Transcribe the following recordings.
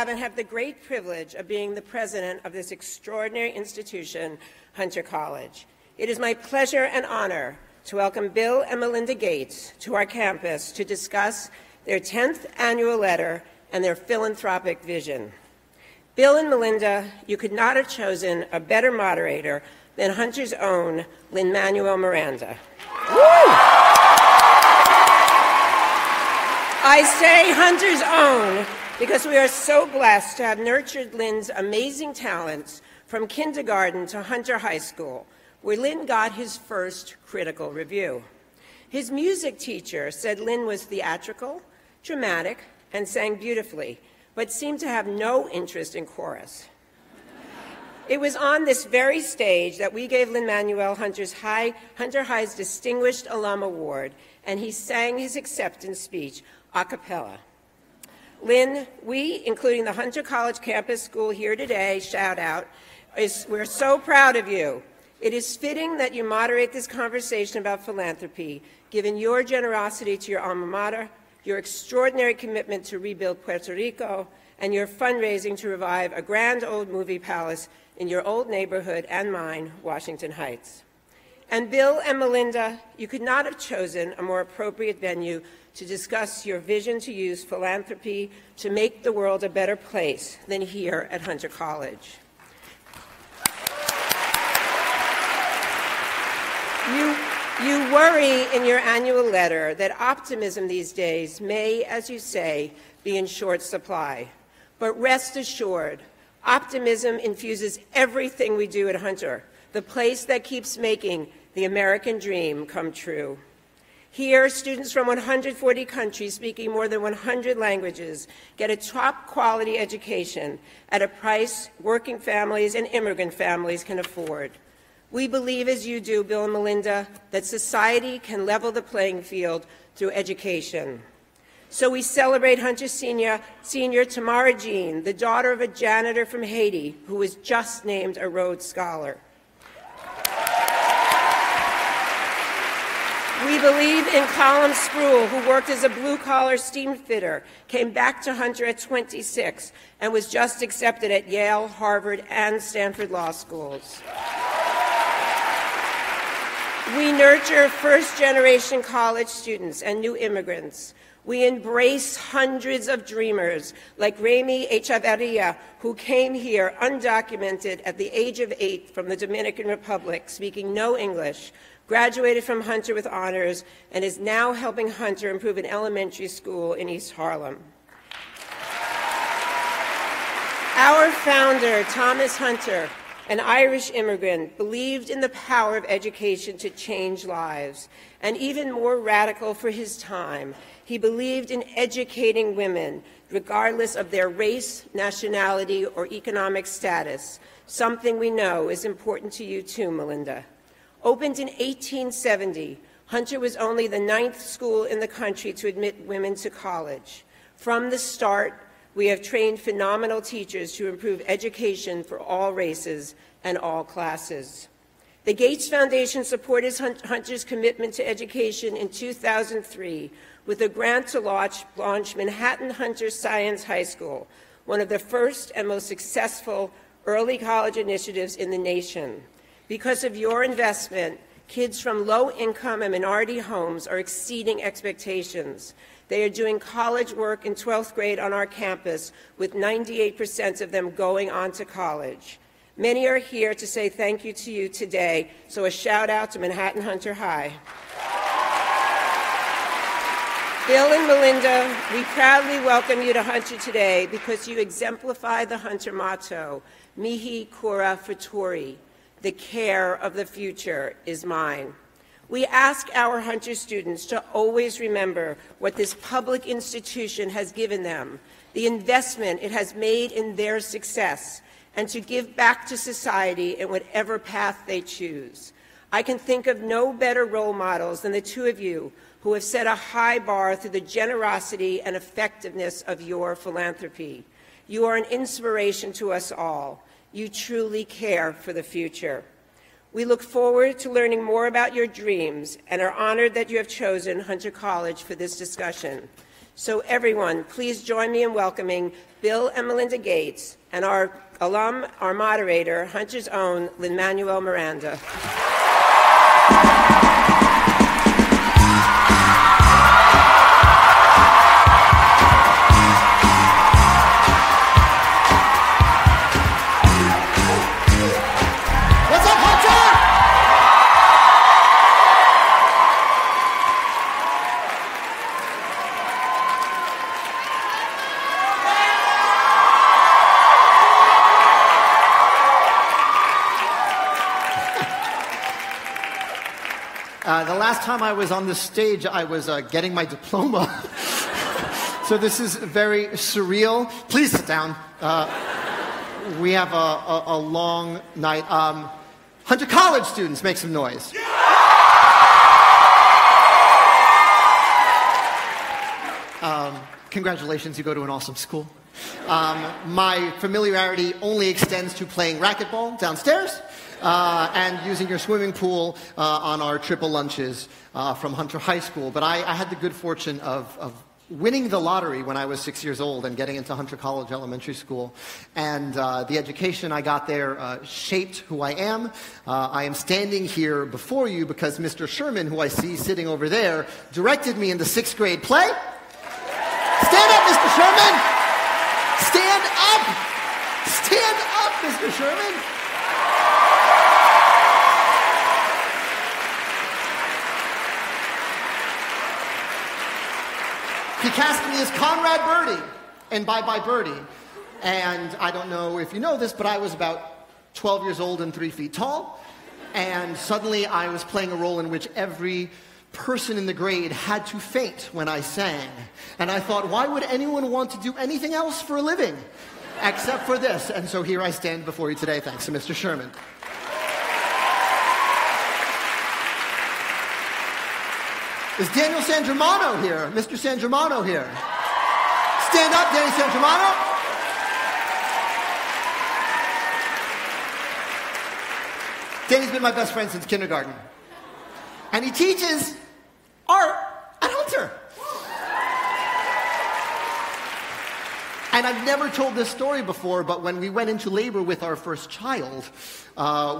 have and have the great privilege of being the president of this extraordinary institution, Hunter College. It is my pleasure and honor to welcome Bill and Melinda Gates to our campus to discuss their 10th annual letter and their philanthropic vision. Bill and Melinda, you could not have chosen a better moderator than Hunter's own Lin-Manuel Miranda. Woo! I say Hunter's own because we are so blessed to have nurtured Lin's amazing talents from kindergarten to Hunter High School, where Lin got his first critical review. His music teacher said Lin was theatrical, dramatic, and sang beautifully, but seemed to have no interest in chorus. It was on this very stage that we gave Lin-Manuel Hunter High's Distinguished Alum Award, and he sang his acceptance speech a cappella. Lin, we, including the Hunter College Campus School here today, shout out, we're so proud of you. It is fitting that you moderate this conversation about philanthropy, given your generosity to your alma mater, your extraordinary commitment to rebuild Puerto Rico, and your fundraising to revive a grand old movie palace in your old neighborhood and mine, Washington Heights. And Bill and Melinda, you could not have chosen a more appropriate venue to discuss your vision to use philanthropy to make the world a better place than here at Hunter College. You worry in your annual letter that optimism these days may, as you say, be in short supply. But rest assured, optimism infuses everything we do at Hunter, the place that keeps making the American dream come true. Here, students from 140 countries speaking more than 100 languages get a top-quality education at a price working families and immigrant families can afford. We believe, as you do, Bill and Melinda, that society can level the playing field through education. So we celebrate Hunter Senior Tamara Jean, the daughter of a janitor from Haiti, who was just named a Rhodes Scholar. We believe in Colin Spruill, who worked as a blue-collar steam fitter, came back to Hunter at 26, and was just accepted at Yale, Harvard, and Stanford Law Schools. We nurture first-generation college students and new immigrants. We embrace hundreds of dreamers like Remy Echeverria, who came here undocumented at the age of 8 from the Dominican Republic, speaking no English, graduated from Hunter with honors, and is now helping Hunter improve an elementary school in East Harlem. Our founder, Thomas Hunter, an Irish immigrant, believed in the power of education to change lives, and even more radical for his time, he believed in educating women, regardless of their race, nationality, or economic status, something we know is important to you too, Melinda. Opened in 1870, Hunter was only the 9th school in the country to admit women to college. From the start, we have trained phenomenal teachers to improve education for all races and all classes. The Gates Foundation supported Hunter's commitment to education in 2003 with a grant to launch Manhattan Hunter Science High School, one of the first and most successful early college initiatives in the nation. Because of your investment, kids from low-income and minority homes are exceeding expectations. They are doing college work in 12th grade on our campus, with 98% of them going on to college. Many are here to say thank you to you today, so a shout out to Manhattan Hunter High. Bill and Melinda, we proudly welcome you to Hunter today because you exemplify the Hunter motto, Mihi Cura Futuri, the care of the future is mine. We ask our Hunter students to always remember what this public institution has given them, the investment it has made in their success, and to give back to society in whatever path they choose. I can think of no better role models than the two of you who have set a high bar through the generosity and effectiveness of your philanthropy. You are an inspiration to us all. You truly care for the future. We look forward to learning more about your dreams and are honored that you have chosen Hunter College for this discussion. So everyone, please join me in welcoming Bill and Melinda Gates and our alum, our moderator, Hunter's own Lin-Manuel Miranda. The last time I was on this stage, I was getting my diploma. So this is very surreal. Please sit down. We have a long night. Hunter College students, make some noise. Congratulations, you go to an awesome school. My familiarity only extends to playing racquetball downstairs. And using your swimming pool on our triple lunches from Hunter High School. But I had the good fortune of winning the lottery when I was 6 years old and getting into Hunter College Elementary School. And the education I got there shaped who I am. I am standing here before you because Mr. Sherman, who I see sitting over there, directed me in the 6th grade play. Stand up, Mr. Sherman! Stand up! Stand up, Mr. Sherman! He cast me as Conrad Birdie in Bye Bye Birdie. And I don't know if you know this, but I was about 12 years old and 3 feet tall. And suddenly I was playing a role in which every person in the grade had to faint when I sang. And I thought, why would anyone want to do anything else for a living except for this? And so here I stand before you today, thanks to Mr. Sherman. Is Daniel San Germano here? Mr. San Germano here. Stand up, Danny San Germano. Danny's been my best friend since kindergarten. And he teaches art at Hunter. And I've never told this story before, but when we went into labor with our first child,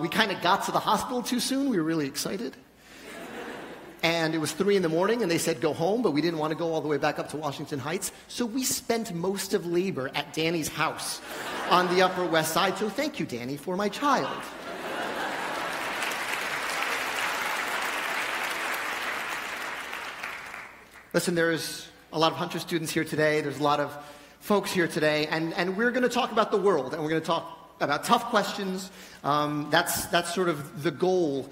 we kind of got to the hospital too soon. We were really excited. And it was 3 in the morning, and they said go home, but we didn't want to go all the way back up to Washington Heights. So we spent most of labor at Danny's house on the Upper West Side. So thank you, Danny, for my child. Listen, there's a lot of Hunter students here today. There's a lot of folks here today. And we're going to talk about the world, and we're going to talk about tough questions. That's sort of the goal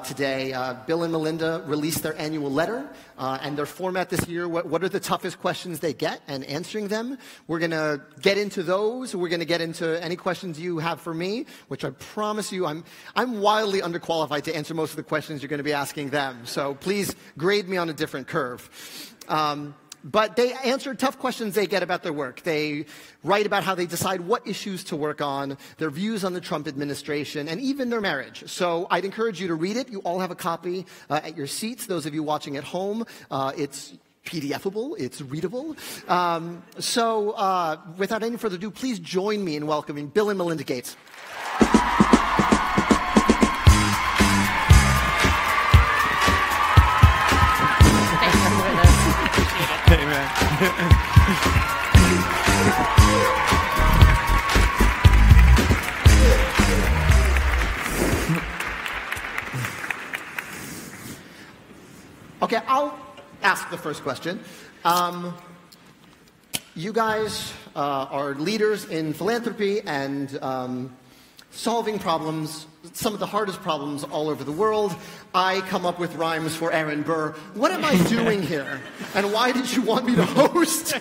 today. Bill and Melinda released their annual letter, and their format this year, what are the toughest questions they get, and answering them. We're going to get into those. We're going to get into any questions you have for me, which I promise you I'm wildly underqualified to answer most of the questions you're going to be asking them. So please grade me on a different curve. But they answer tough questions they get about their work. They write about how they decide what issues to work on, their views on the Trump administration, and even their marriage. So I'd encourage you to read it. You all have a copy at your seats. Those of you watching at home, it's PDFable, it's readable. So without any further ado, please join me in welcoming Bill and Melinda Gates. Amen. Okay, I'll ask the first question. You guys are leaders in philanthropy and solving problems, some of the hardest problems all over the world. I come up with rhymes for Aaron Burr. What am I doing here? And why did you want me to host?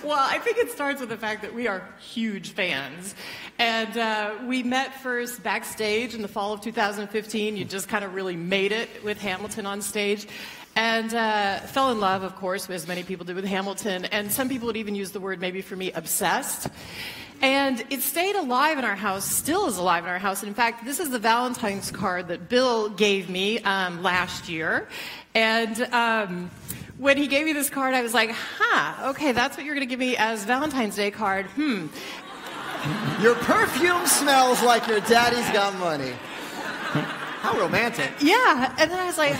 Well, I think it starts with the fact that we are huge fans. And we met first backstage in the fall of 2015. You just kind of really made it with Hamilton on stage. And fell in love, of course, as many people did with Hamilton. And some people would even use the word, maybe for me, obsessed. And it stayed alive in our house, still is alive in our house. And in fact, this is the Valentine's card that Bill gave me last year. And when he gave me this card, I was like, okay, that's what you're going to give me as Valentine's Day card. Your perfume smells like your daddy's got money. How romantic. Yeah, and then I was like,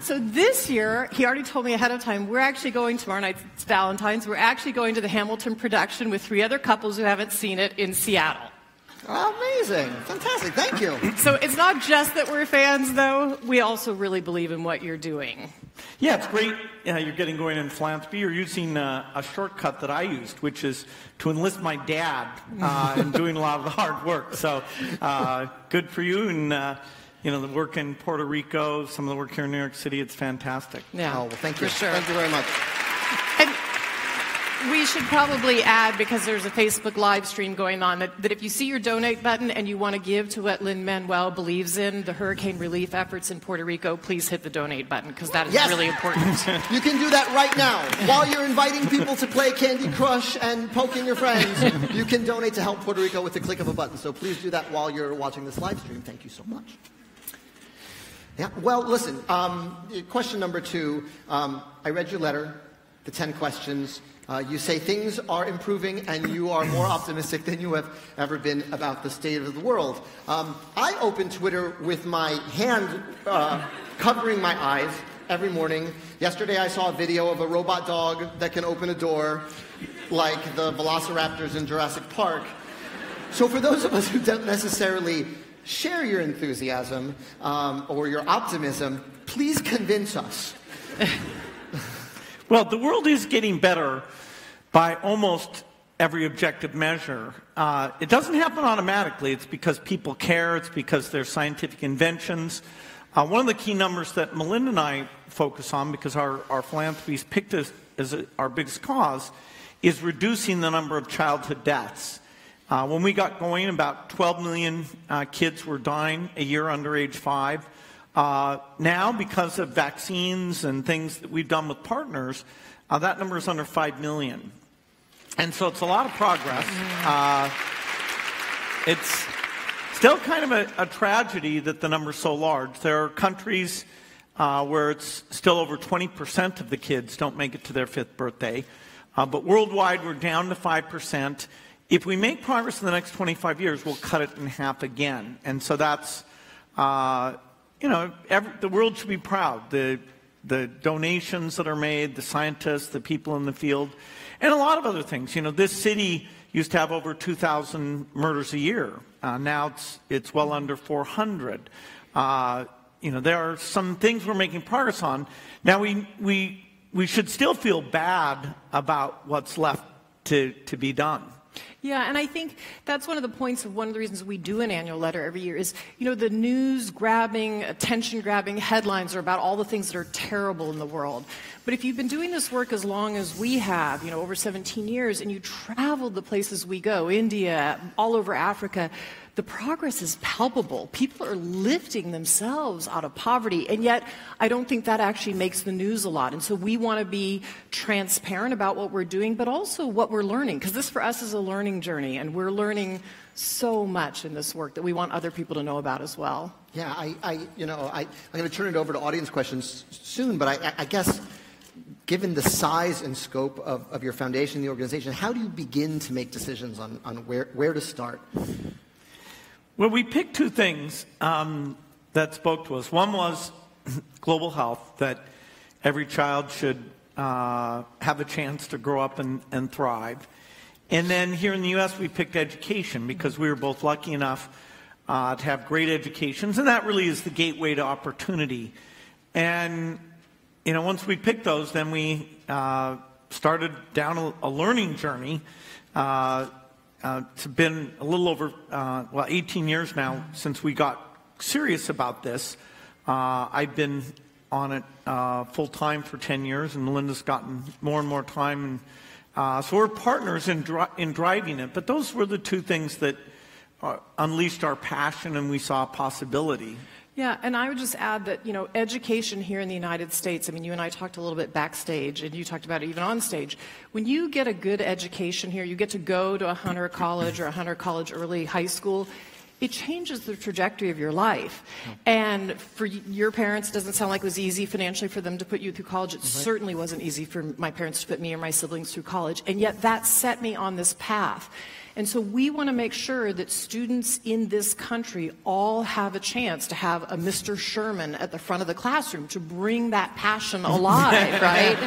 So this year, he already told me ahead of time, we're actually going, tomorrow night, it's Valentine's, we're actually going to the Hamilton production with 3 other couples who haven't seen it in Seattle. Amazing. Fantastic. Thank you. So it's not just that we're fans, though. We also really believe in what you're doing. Yeah, it's great you're getting going in philanthropy. You're using a shortcut that I used, which is to enlist my dad in doing a lot of the hard work. So good for you. And, the work in Puerto Rico, some of the work here in New York City, it's fantastic. Yeah. Oh, well, thank you. For sure. Thank you very much. And we should probably add, because there's a Facebook live stream going on, that if you see your donate button and you want to give to what Lin-Manuel believes in, the hurricane relief efforts in Puerto Rico, please hit the donate button, because that is really important. You can do that right now. While you're inviting people to play Candy Crush and poking your friends, you can donate to help Puerto Rico with the click of a button. So please do that while you're watching this live stream. Thank you so much. Yeah, well, listen, question number 2. I read your letter, the 10 questions. You say things are improving and you are more optimistic than you have ever been about the state of the world. I open Twitter with my hand covering my eyes every morning. Yesterday I saw a video of a robot dog that can open a door like the velociraptors in Jurassic Park. So for those of us who don't necessarily share your enthusiasm or your optimism, please convince us. Well, the world is getting better by almost every objective measure. It doesn't happen automatically. It's because people care. It's because there's scientific inventions. One of the key numbers that Melinda and I focus on, because our philanthropy's picked as our biggest cause, is reducing the number of childhood deaths. When we got going, about 12 million kids were dying a year under age 5. Now, because of vaccines and things that we've done with partners, that number is under 5 million. And so it's a lot of progress. It's still kind of a tragedy that the number's so large. There are countries where it's still over 20% of the kids don't make it to their 5th birthday. But worldwide, we're down to 5%. If we make progress in the next 25 years, we'll cut it in half again. And so that's, the world should be proud. The donations that are made, the scientists, the people in the field, and a lot of other things. This city used to have over 2,000 murders a year. Now it's well under 400. There are some things we're making progress on. Now we should still feel bad about what's left to be done. Yeah, and I think that's one of the points of one of the reasons we do an annual letter every year is, the news-grabbing, attention-grabbing headlines are about all the things that are terrible in the world. But if you've been doing this work as long as we have, over 17 years, and you traveled the places we go, India, all over Africa, the progress is palpable. People are lifting themselves out of poverty, and yet I don't think that actually makes the news a lot. And so we want to be transparent about what we're doing, but also what we're learning, because this for us is a learning journey, and we're learning so much in this work that we want other people to know about as well. Yeah, I'm going to turn it over to audience questions soon, but I guess given the size and scope of your foundation, the organization, how do you begin to make decisions on where to start? Well, we picked 2 things that spoke to us. One was global health, that every child should have a chance to grow up and thrive. And then here in the U.S., we picked education because we were both lucky enough to have great educations, and that really is the gateway to opportunity. And, once we picked those, then we started down a learning journey. It's been a little over, 18 years now since we got serious about this. I've been on it full-time for 10 years, and Melinda's gotten more and more time. And so we're partners in driving it. But those were the 2 things that unleashed our passion, and we saw a possibility. Yeah, and I would just add that, education here in the United States, you and I talked a little bit backstage, and you talked about it even on stage. When you get a good education here, you get to go to a Hunter College or a Hunter College early high school, it changes the trajectory of your life. And for your parents, it doesn't sound like it was easy financially for them to put you through college. It certainly wasn't easy for my parents to put me or my siblings through college. And yet that set me on this path. And so we want to make sure that students in this country all have a chance to have a Mr. Sherman at the front of the classroom to bring that passion alive, right?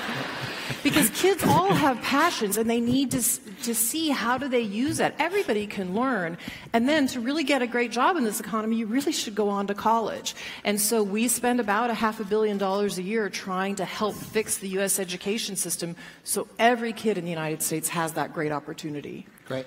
Because kids all have passions, and they need to see how do they use that. Everybody can learn. And then to really get a great job in this economy, you really should go on to college. And so we spend about $500 million a year trying to help fix the U.S. education system so every kid in the United States has that great opportunity. Great.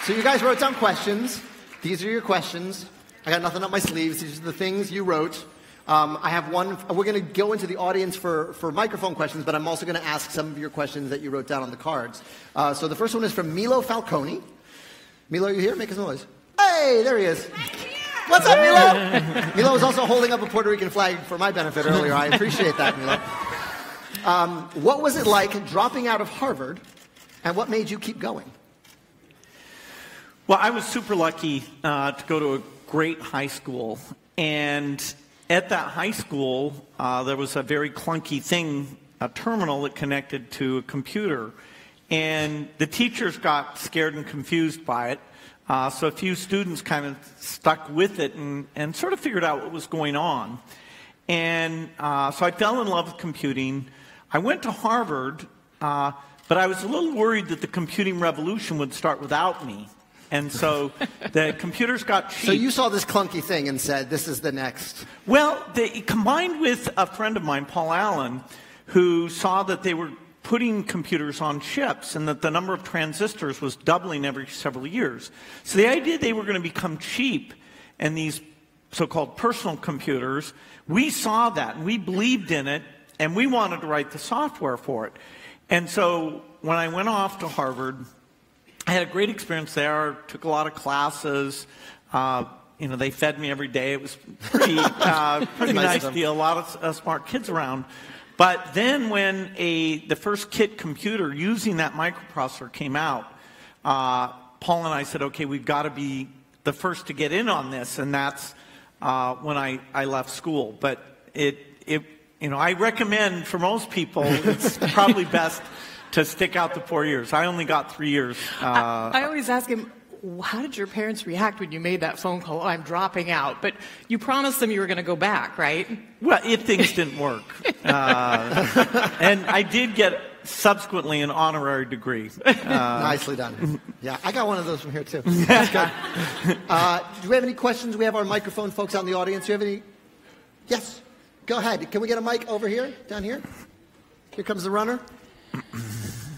So you guys wrote down questions. These are your questions. I got nothing up my sleeves. These are the things you wrote. I have one. We're going to go into the audience for microphone questions, but I'm also going to ask some of your questions that you wrote down on the cards. So the first one is from Milo Falcone. Milo, are you here? Make a noise. Hey, there he is. What's up, Milo? Milo was also holding up a Puerto Rican flag for my benefit earlier. I appreciate that, Milo. What was it like dropping out of Harvard, and what made you keep going? Well, I was super lucky to go to a great high school, and at that high school, there was a very clunky thing, a terminal that connected to a computer, and the teachers got scared and confused by it, so a few students kind of stuck with it and sort of figured out what was going on. And so I fell in love with computing. I went to Harvard, but I was a little worried that the computing revolution would start without me. And so the computers got cheap. So you saw this clunky thing and said, this is the next. Well, combined with a friend of mine, Paul Allen, who saw that they were putting computers on chips and that the number of transistors was doubling every several years. So the idea they were going to become cheap and these so-called personal computers, we saw that and we believed in it and we wanted to write the software for it. And so when I went off to Harvard, I had a great experience there, took a lot of classes. They fed me every day. It was pretty nice deal, a lot of smart kids around. But then when the first kit computer using that microprocessor came out, Paul and I said, okay, we've got to be the first to get in on this, and that's when I left school. But I recommend for most people, it's probably best to stick out the 4 years. I only got 3 years. I always ask him, how did your parents react when you made that phone call? Oh, I'm dropping out. But you promised them you were going to go back, right? Well, if things didn't work. And I did get subsequently an honorary degree. Nicely done. Yeah, I got one of those from here, too. Do we have any questions? We have our microphone folks out in the audience. Do you have any? Yes. Go ahead. Can we get a mic over here, down here? Here comes the runner.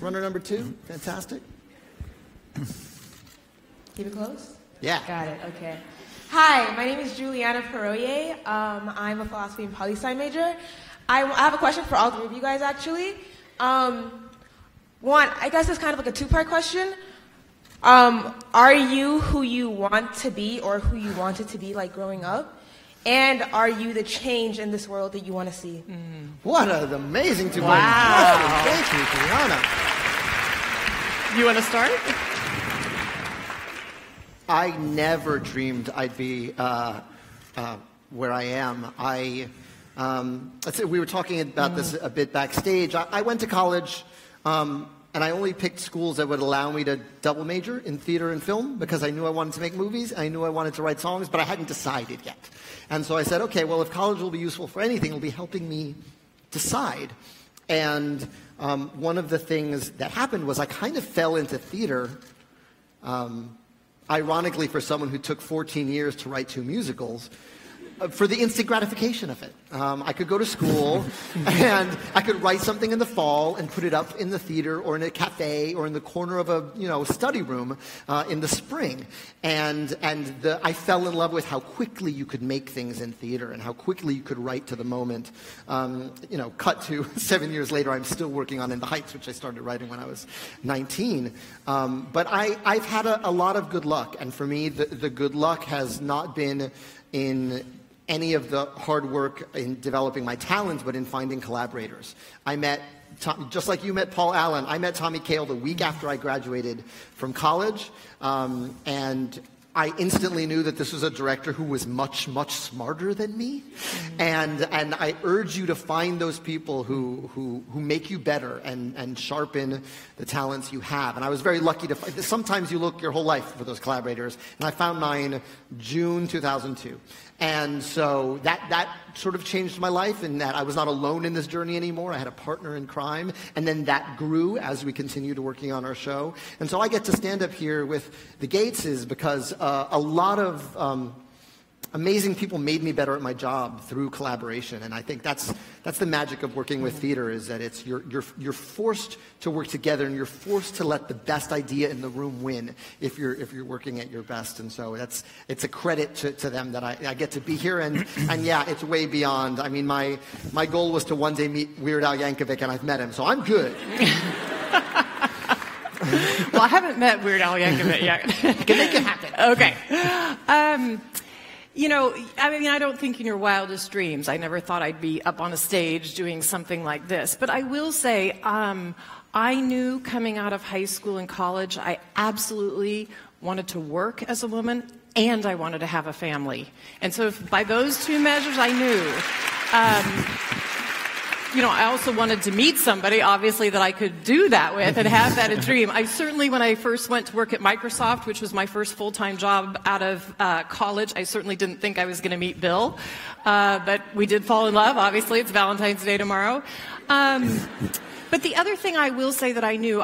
Runner number 2. Fantastic. Keep it close? Yeah. Got it. Okay. Hi, my name is Juliana Peroye. I'm a philosophy and poli-sci major. I have a question for all three of you guys, actually. One, I guess it's kind of like a two-part question. Are you who you want to be or who you wanted to be like growing up? And are you the change in this world that you want to see? What an amazing two Wow. Thank you, Juliana. You want to start? I never dreamed I'd be where I am. We were talking about this a bit backstage. I went to college, and I only picked schools that would allow me to double major in theater and film because I knew I wanted to make movies. I knew I wanted to write songs, but I hadn't decided yet. And so I said, okay, well, if college will be useful for anything, it'll be helping me decide. And one of the things that happened was I kind of fell into theater. Ironically, for someone who took 14 years to write 2 musicals, for the instant gratification of it. I could go to school and I could write something in the fall and put it up in the theater or in a cafe or in the corner of a study room in the spring. And I fell in love with how quickly you could make things in theater and how quickly you could write to the moment. Cut to 7 years later, I'm still working on In the Heights, which I started writing when I was 19. But I've had a lot of good luck, and for me, the good luck has not been in any of the hard work in developing my talents, but in finding collaborators. I met, just like you met Paul Allen, I met Tommy Kail the week after I graduated from college, and I instantly knew that this was a director who was much, much smarter than me. And I urge you to find those people who make you better and sharpen the talents you have. And I was very lucky to find, sometimes you look your whole life for those collaborators. And I found mine June 2002. And so that sort of changed my life in that I was not alone in this journey anymore. I had a partner in crime. And then that grew as we continued working on our show. And so I get to stand up here with the Gateses because a lot of amazing people made me better at my job through collaboration. And I think that's the magic of working with theater, is that it's you're forced to work together, and you're forced to let the best idea in the room win if you're working at your best. And so it's a credit to them that I get to be here. And yeah, it's way beyond. I mean, my goal was to one day meet Weird Al Yankovic, and I've met him, so I'm good. Well, I haven't met Weird Al Yankovic yet. Can make it happen. Okay. You know, I mean, I don't think in your wildest dreams I never thought I'd be up on a stage doing something like this. But I will say, I knew coming out of high school and college, I absolutely wanted to work as a woman, and I wanted to have a family. And so by those two measures, I knew. You know, I also wanted to meet somebody, obviously, that I could do that with and have that a dream. I certainly, when I first went to work at Microsoft, which was my first full-time job out of college, I certainly didn't think I was going to meet Bill. But we did fall in love, obviously. It's Valentine's Day tomorrow. But the other thing I will say that I knew,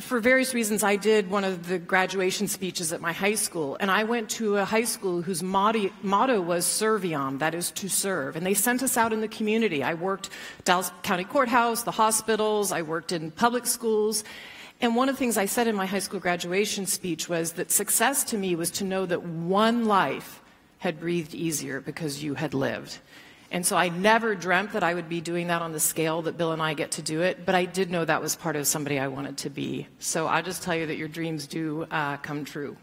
for various reasons, I did one of the graduation speeches at my high school, and I went to a high school whose motto was Serviam, that is to serve, and they sent us out in the community. I worked Dallas County Courthouse, the hospitals, I worked in public schools, and one of the things I said in my high school graduation speech was that success to me was to know that one life had breathed easier because you had lived. And so I never dreamt that I would be doing that on the scale that Bill and I get to do it, but I did know that was part of somebody I wanted to be. So I'll just tell you that your dreams do come true.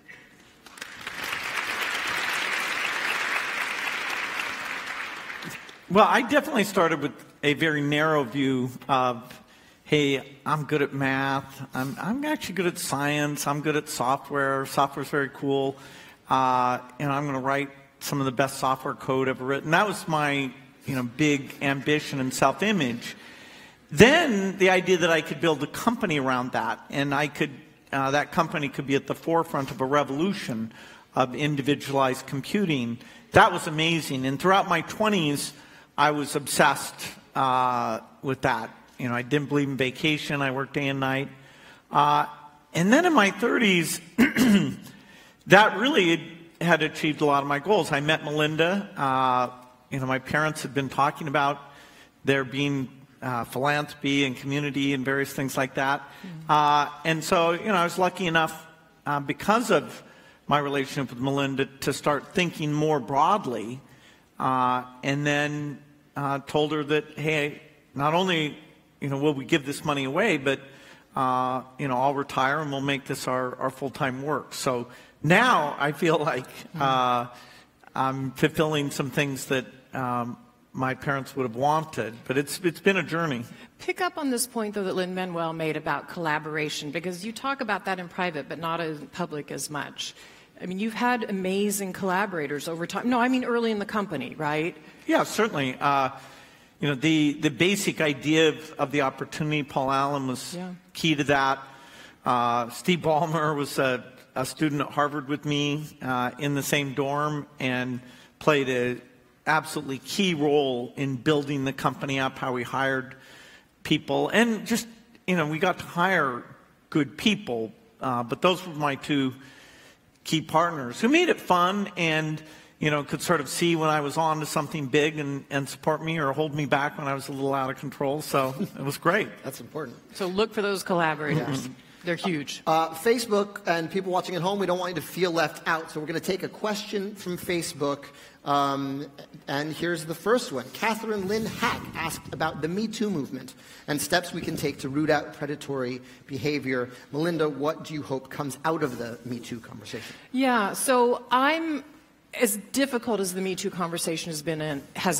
Well, I definitely started with a very narrow view of, hey, I'm good at math, I'm actually good at science, I'm good at software, software's very cool, and I'm going to write some of the best software code ever written. That was my, big ambition and self-image. Then the idea that I could build a company around that, and I could, that company could be at the forefront of a revolution of individualized computing. That was amazing. And throughout my 20s, I was obsessed with that. I didn't believe in vacation. I worked day and night. And then in my 30s, that really had achieved a lot of my goals. I met Melinda. My parents had been talking about there being philanthropy and community and various things like that. And so, I was lucky enough, because of my relationship with Melinda, to start thinking more broadly, and then told her that, hey, not only, will we give this money away, but, I'll retire and we'll make this our full-time work. So now I feel like I'm fulfilling some things that my parents would have wanted, but it's been a journey. Pick up on this point, though, that Lin-Manuel made about collaboration, because you talk about that in private, but not in public as much. I mean, you've had amazing collaborators over time. No, I mean early in the company, right? Yeah, certainly. The basic idea of the opportunity, Paul Allen was key to that. Steve Ballmer was a student at Harvard with me in the same dorm and played an absolutely key role in building the company up, how we hired people. And just, we got to hire good people, but those were my two key partners who made it fun and, could sort of see when I was on to something big and support me or hold me back when I was a little out of control. So it was great. That's important. So look for those collaborators. They're huge. Facebook and people watching at home, we don't want you to feel left out. So we're going to take a question from Facebook. And here's the first one. Catherine Lynn Hack asked about the Me Too movement and steps we can take to root out predatory behavior. Melinda, what do you hope comes out of the Me Too conversation? Yeah, so I'm as difficult as the Me Too conversation has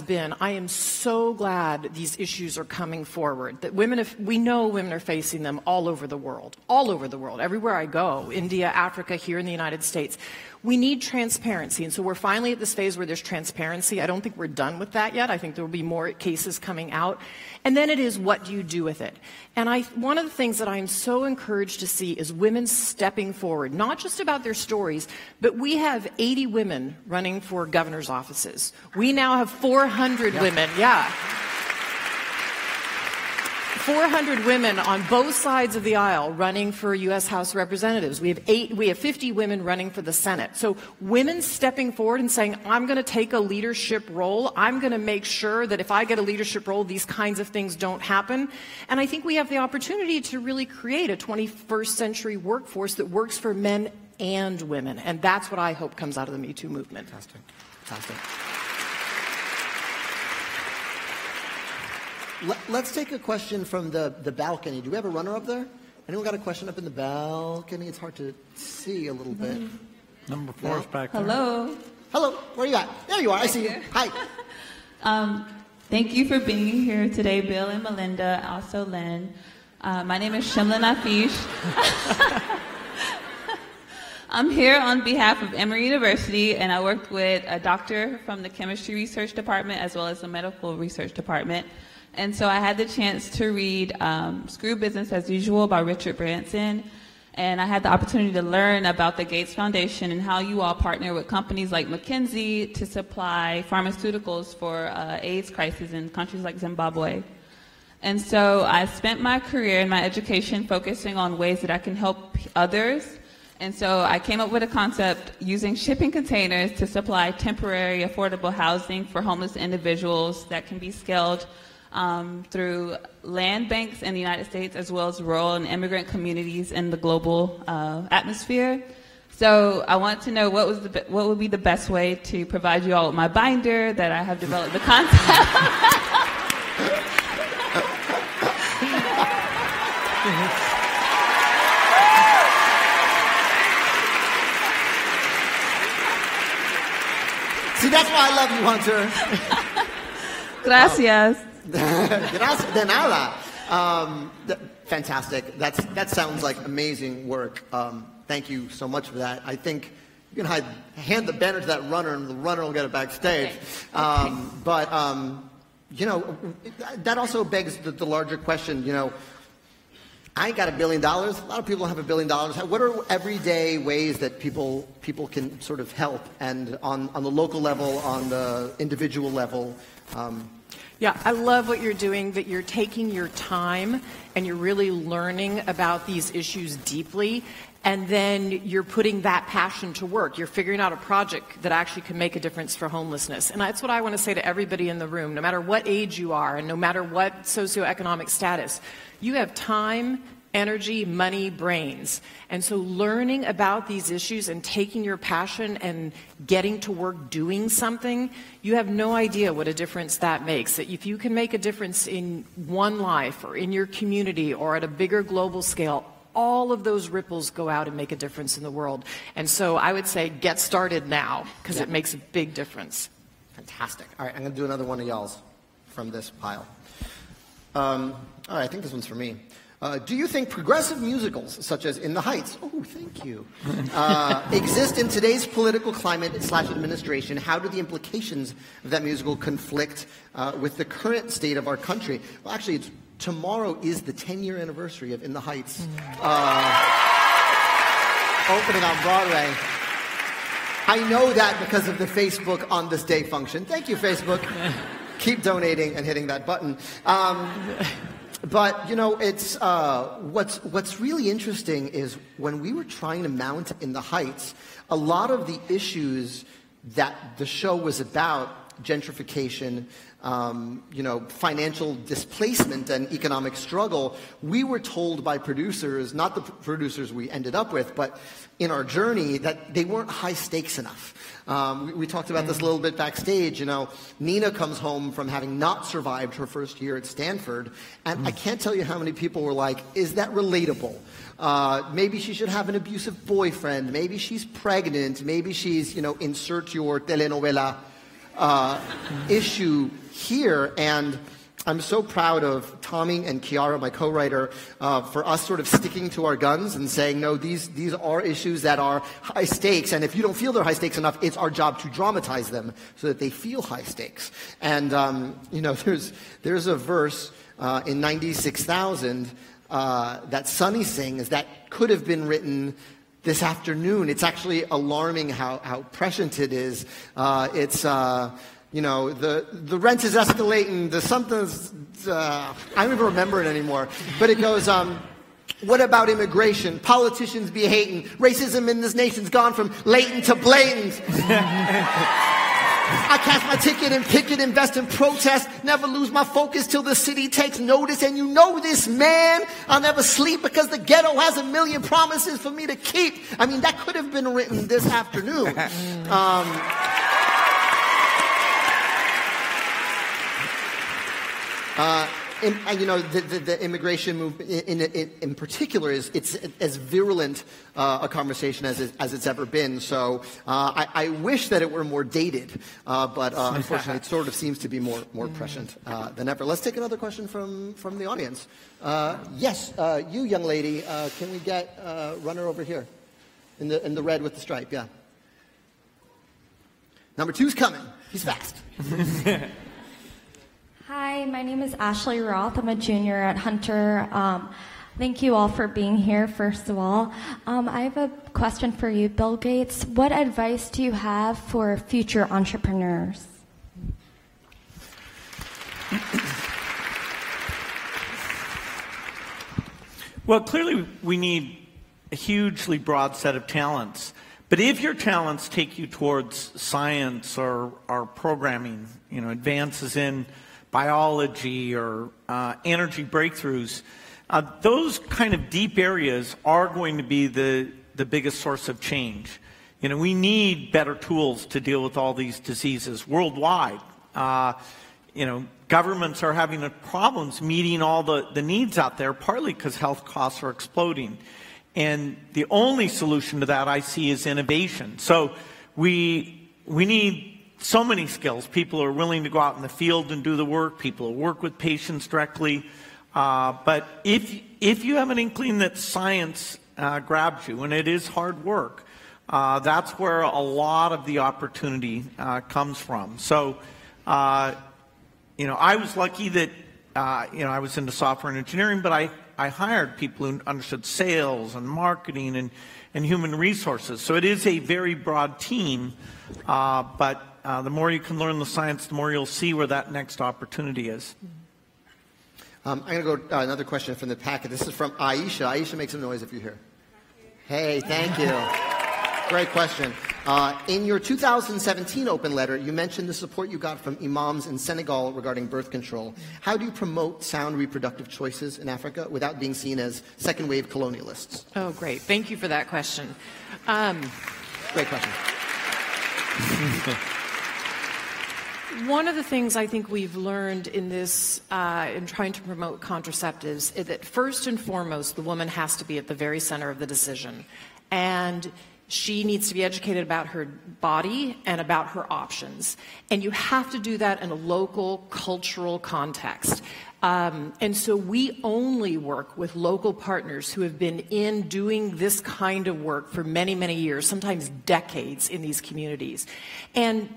been, I am so glad these issues are coming forward. That we know women are facing them all over the world, everywhere I go, India, Africa, here in the United States. We need transparency, and so we're finally at this phase where there's transparency. I don't think we're done with that yet. I think there will be more cases coming out. And then it is, what do you do with it? And one of the things that I'm so encouraged to see is women stepping forward, not just about their stories, but we have 80 women running for governor's offices. We now have 400 women, 400 women on both sides of the aisle running for U.S. House of Representatives. We have 50 women running for the Senate. So women stepping forward and saying, I'm going to take a leadership role. I'm going to make sure that if I get a leadership role, these kinds of things don't happen. And I think we have the opportunity to really create a 21st century workforce that works for men and women. And that's what I hope comes out of the Me Too movement. Fantastic. Let's take a question from the balcony. Do we have a runner up there? Anyone got a question up in the balcony? It's hard to see a little bit. Number 4 is back there. Hello. Hello. Where you at? There you are. I see you. Hi. Thank you for being here today, Bill and Melinda, also Lynn. My name is Shimlin Afish. I'm here on behalf of Emory University, and I worked with a doctor from the chemistry research department as well as the medical research department. And so I had the chance to read Screw Business as Usual by Richard Branson. And I had the opportunity to learn about the Gates Foundation and how you all partner with companies like McKinsey to supply pharmaceuticals for AIDS crisis in countries like Zimbabwe. And so I spent my career and my education focusing on ways that I can help others. And so I came up with a concept using shipping containers to supply temporary affordable housing for homeless individuals that can be scaled through land banks in the United States as well as rural and immigrant communities in the global atmosphere. So I want to know what would be the best way to provide you all with my binder that I have developed the concept. See, that's why I love you, Hunter. Gracias. Gracias de nada. Fantastic. That sounds like amazing work. Thank you so much for that. I think you can hand the banner to that runner, and the runner will get it backstage. Okay. But you know, that also begs the larger question. You know, I got $1 billion. A lot of people don't have $1 billion. What are everyday ways that people can sort of help, and on the local level, on the individual level? Yeah, I love what you're doing, that you're taking your time and you're really learning about these issues deeply, and then you're putting that passion to work. You're figuring out a project that actually can make a difference for homelessness. And that's what I want to say to everybody in the room, no matter what age you are and no matter what socioeconomic status. You have time, energy, money, brains. And so learning about these issues and taking your passion and getting to work doing something, you have no idea what a difference that makes. That if you can make a difference in one life or in your community or at a bigger global scale, all of those ripples go out and make a difference in the world. And so I would say get started now, because it makes a big difference. Fantastic. All right, I'm going to do another one of y'all's from this pile. All right, I think this one's for me. Do you think progressive musicals, such as In the Heights, thank you, exist in today's political climate / administration? How do the implications of that musical conflict with the current state of our country? Well, actually, tomorrow is the 10-year anniversary of In the Heights opening on Broadway. I know that because of the Facebook On This Day function. Thank you, Facebook. Keep donating and hitting that button. But, you know, it's what's really interesting is when we were trying to mount In the Heights, a lot of the issues that the show was about gentrification, financial displacement and economic struggle, we were told by producers, not the producers we ended up with, but in our journey, that they weren't high stakes enough. We talked about this a little bit backstage. Nina comes home from having not survived her first year at Stanford, and I can't tell you how many people were like, is that relatable? Maybe she should have an abusive boyfriend. Maybe she's pregnant. Maybe she's, insert your telenovela issue here. And I'm so proud of Tommy and Kiara, my co-writer, for us sort of sticking to our guns and saying, no, these are issues that are high stakes. And if you don't feel they're high stakes enough, it's our job to dramatize them so that they feel high stakes. And, there's a verse in 96,000 that Sunny sings that could have been written this afternoon. It's actually alarming how prescient it is. The rent is escalating, the something's, I don't even remember it anymore. But it goes, what about immigration? Politicians be hating. Racism in this nation's gone from latent to blatant. I cash my ticket and picket, invest in protest, never lose my focus till the city takes notice. And you know this, man, I'll never sleep because the ghetto has a million promises for me to keep. I mean, that could have been written this afternoon. The immigration movement in particular it's as virulent a conversation as it's ever been. So I wish that it were more dated, but unfortunately it sort of seems to be more prescient than ever. Let's take another question from the audience. Yes, you young lady, can we get runner over here in the red with the stripe? Yeah. Number 2's coming. He's fast. Hi, my name is Ashley Roth. I'm a junior at Hunter. Thank you all for being here, first of all. I have a question for you, Bill Gates. What advice do you have for future entrepreneurs? Well, clearly we need a hugely broad set of talents. But if your talents take you towards science or programming, advances in biology or energy breakthroughs, those kind of deep areas are going to be the biggest source of change. We need better tools to deal with all these diseases worldwide. Governments are having problems meeting all the needs out there, partly because health costs are exploding. And the only solution to that I see is innovation. So we need so many skills. People are willing to go out in the field and do the work. People who work with patients directly. But if you have an inkling that science grabs you, and it is hard work, that's where a lot of the opportunity comes from. So, I was lucky that, I was into software and engineering, but I hired people who understood sales and marketing and human resources. So it is a very broad team, but the more you can learn the science, the more you'll see where that next opportunity is. I'm going to go another question from the packet. This is from Aisha. Aisha, make some noise if you're here. Hey, thank you. Great question. In your 2017 open letter, you mentioned the support you got from imams in Senegal regarding birth control. How do you promote sound reproductive choices in Africa without being seen as second-wave colonialists? Oh, great. Thank you for that question. Great question. One of the things I think we've learned in this, in trying to promote contraceptives, is that first and foremost, the woman has to be at the very center of the decision. And she needs to be educated about her body and about her options. And you have to do that in a local, cultural context. And so we only work with local partners who have been in doing this kind of work for many, many years, sometimes decades in these communities. And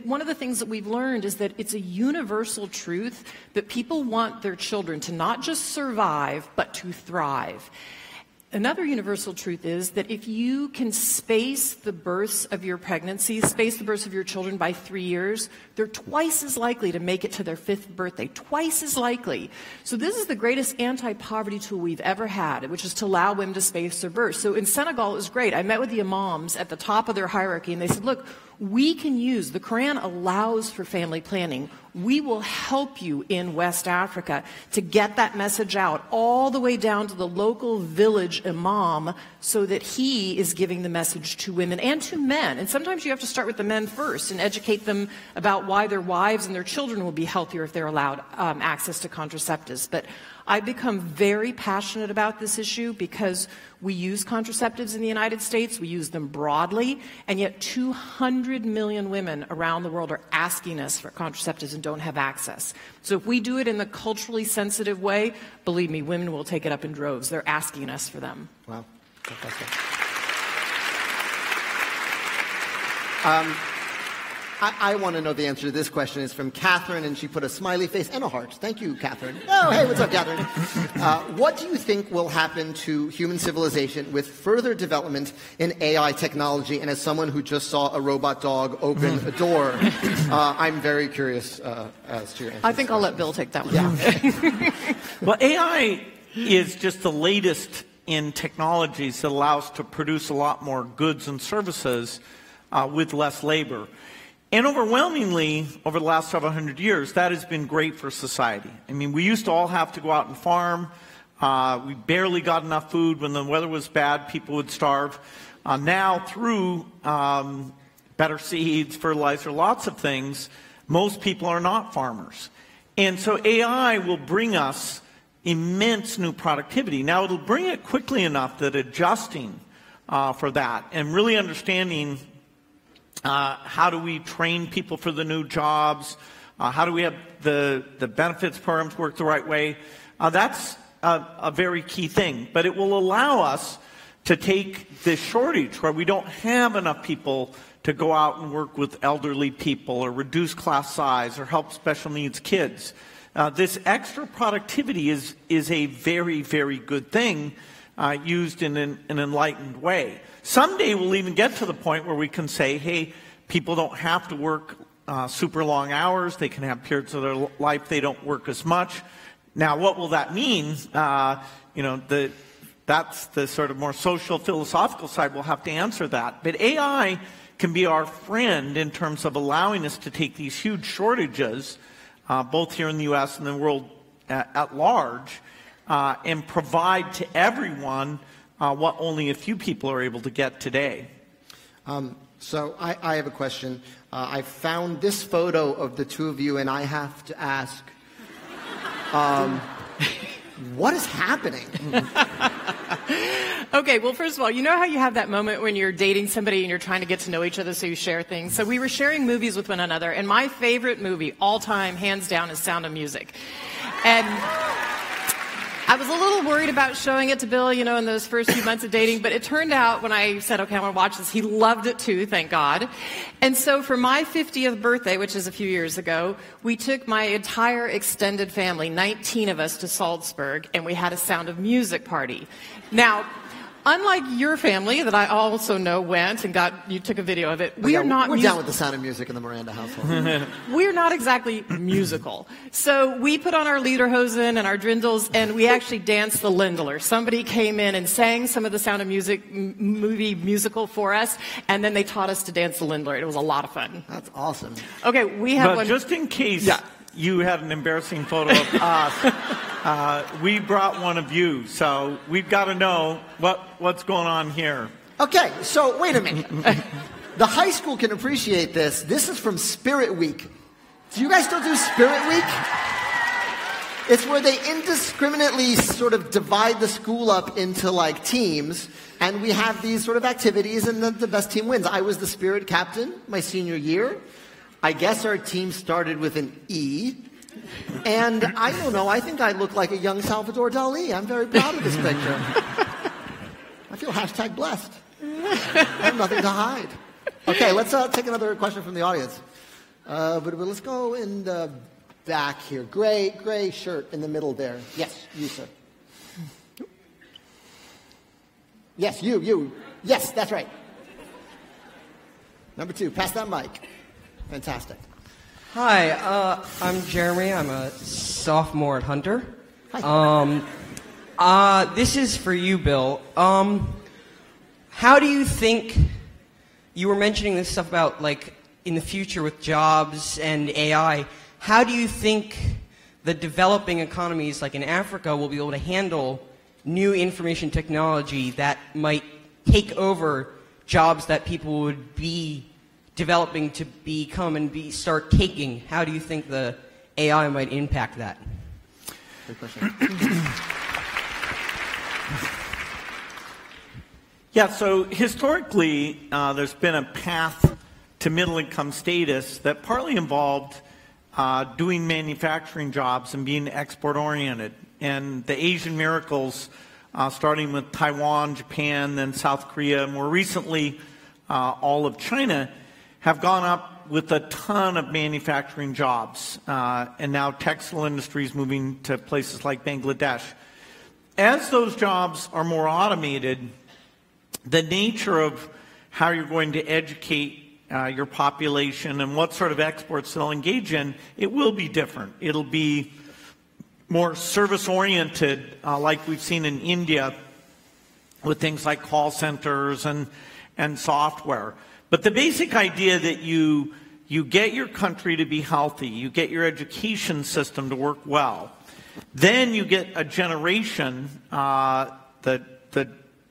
one of the things that we've learned is that it's a universal truth that people want their children to not just survive, but to thrive. Another universal truth is that if you can space the births of your pregnancy, space the births of your children by 3 years, they're twice as likely to make it to their 5th birthday, twice as likely. So this is the greatest anti-poverty tool we've ever had, which is to allow women to space their births. So in Senegal, it was great. I met with the imams at the top of their hierarchy, and they said, look, We can use, the Quran allows for family planning. We will help you in West Africa to get that message out all the way down to the local village imam so that he is giving the message to women and to men. And sometimes you have to start with the men first and educate them about why their wives and their children will be healthier if they're allowed access to contraceptives. But I've become very passionate about this issue because we use contraceptives in the United States, we use them broadly, and yet 200 million women around the world are asking us for contraceptives and don't have access. So if we do it in the culturally sensitive way, believe me, women will take it up in droves. They're asking us for them. Wow. Fantastic. I want to know the answer to this question. It's from Catherine, and she put a smiley face and a heart. Thank you, Catherine. Oh, hey, what's up, Catherine? What do you think will happen to human civilization with further development in AI technology? And as someone who just saw a robot dog open a door, I'm very curious as to your answer. I think I'll let Bill take that one. Yeah. Well, AI is just the latest in technologies that allow us to produce a lot more goods and services with less labor. And overwhelmingly, over the last several hundred years, that has been great for society. I mean, we used to all have to go out and farm. We barely got enough food. When the weather was bad, people would starve. Now, through better seeds, fertilizer, lots of things, most people are not farmers. And so AI will bring us immense new productivity. Now, it'll bring it quickly enough that adjusting for that and really understanding how do we train people for the new jobs? How do we have the benefits programs work the right way? That's a very key thing. But it will allow us to take this shortage where we don't have enough people to go out and work with elderly people or reduce class size or help special needs kids. This extra productivity is a very, very good thing used in an enlightened way. Someday we'll even get to the point where we can say, hey, people don't have to work super long hours. They can have periods of their life they don't work as much. Now, what will that mean? That's the sort of more social, philosophical side. We'll have to answer that. But AI can be our friend in terms of allowing us to take these huge shortages, both here in the U.S. and the world at large, and provide to everyone what only a few people are able to get today. So I have a question. I found this photo of the two of you, and I have to ask, what is happening? Okay, well, first of all, you know how you have that moment when you're dating somebody and you're trying to get to know each other so you share things? So we were sharing movies with one another, and my favorite movie, all time, hands down, is Sound of Music. And I was a little worried about showing it to Bill, in those first few months of dating, but it turned out when I said, okay, I want to watch this, he loved it too, thank God. And so for my 50th birthday, which is a few years ago, we took my entire extended family, 19 of us, to Salzburg, and we had a Sound of Music party. Now, unlike your family, that I also know went and you took a video of it, we're down with the Sound of Music in the Miranda household. We're not exactly musical. So we put on our lederhosen and our drindles, and we actually danced the Lindler. Somebody came in and sang some of the Sound of Music movie musical for us, and then they taught us to dance the Lindler. It was a lot of fun. That's awesome. Okay, we have one. Just in case you had an embarrassing photo of us, we brought one of you, so we've got to know what's going on here. Okay, so wait a minute. The high school can appreciate this. This is from Spirit Week. Do you guys still do Spirit Week? It's where they indiscriminately sort of divide the school up into teams, and we have these sort of activities, and the best team wins. I was the Spirit captain my senior year. I guess our team started with an E. And I don't know, I think I look like a young Salvador Dali. I'm very proud of this picture. I feel #blessed. I have nothing to hide. Okay, let's take another question from the audience. But let's go in the back here. Gray shirt in the middle there. Yes, you, sir. Yes, you. Yes, that's right. Number 2, pass that mic. Fantastic. Hi, I'm Jeremy. I'm a sophomore at Hunter. Hi. This is for you, Bill. How do you think you were mentioning this stuff about, like, in the future with jobs and AI. How do you think the developing economies, like in Africa, will be able to handle new information technology that might take over jobs that people would be developing to become and start taking? How do you think the AI might impact that? Good question. Yeah, so historically, there's been a path to middle-income status that partly involved doing manufacturing jobs and being export-oriented. And the Asian miracles, starting with Taiwan, Japan, then South Korea, more recently all of China, have gone up with a ton of manufacturing jobs. And now textile industry is moving to places like Bangladesh. As those jobs are more automated, the nature of how you're going to educate your population and what sort of exports they'll engage in, it will be different. It'll be more service-oriented, like we've seen in India with things like call centers and software. But the basic idea that you get your country to be healthy, you get your education system to work well, then you get a generation, the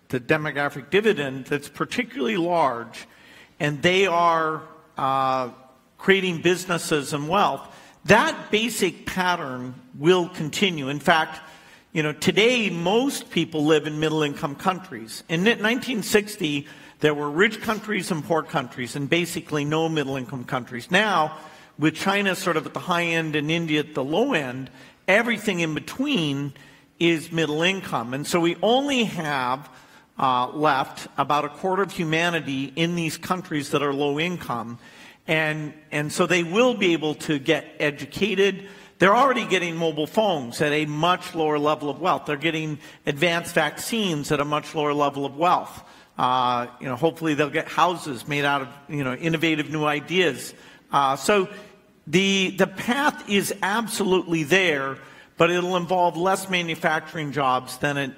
demographic dividend that's particularly large, and they are creating businesses and wealth. That basic pattern will continue. In fact, today most people live in middle-income countries. In 1960, there were rich countries and poor countries, and basically no middle-income countries. Now, with China sort of at the high end and India at the low end, everything in between is middle income. And so we only have left about a quarter of humanity in these countries that are low income. And so they will be able to get educated. They're already getting mobile phones at a much lower level of wealth. They're getting advanced vaccines at a much lower level of wealth. Hopefully they'll get houses made out of, innovative new ideas. So the path is absolutely there, but it'll involve less manufacturing jobs than it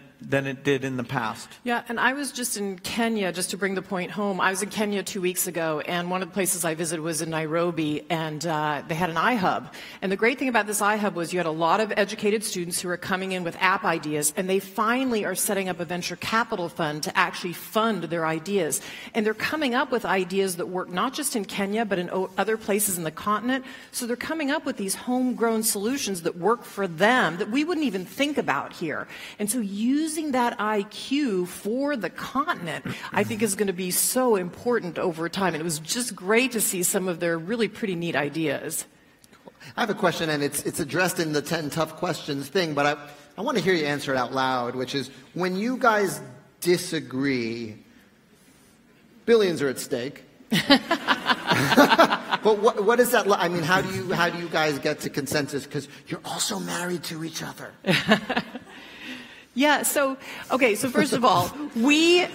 did in the past. Yeah, and I was just in Kenya, just to bring the point home. I was in Kenya 2 weeks ago, and one of the places I visited was in Nairobi, and they had an iHub. And the great thing about this iHub was you had a lot of educated students who were coming in with app ideas, and they finally are setting up a venture capital fund to actually fund their ideas. And they're coming up with ideas that work not just in Kenya, but in other places in the continent. So they're coming up with these homegrown solutions that work for them that we wouldn't even think about here. And so using that IQ for the continent, I think, is going to be so important over time. And it was just great to see some of their really pretty neat ideas. I have a question, and it's addressed in the 10 tough questions thing, but I want to hear you answer it out loud, which is, when you guys disagree, billions are at stake. But what is that? I mean, how do you guys get to consensus? Because you're also married to each other. Yeah. So first of all, we're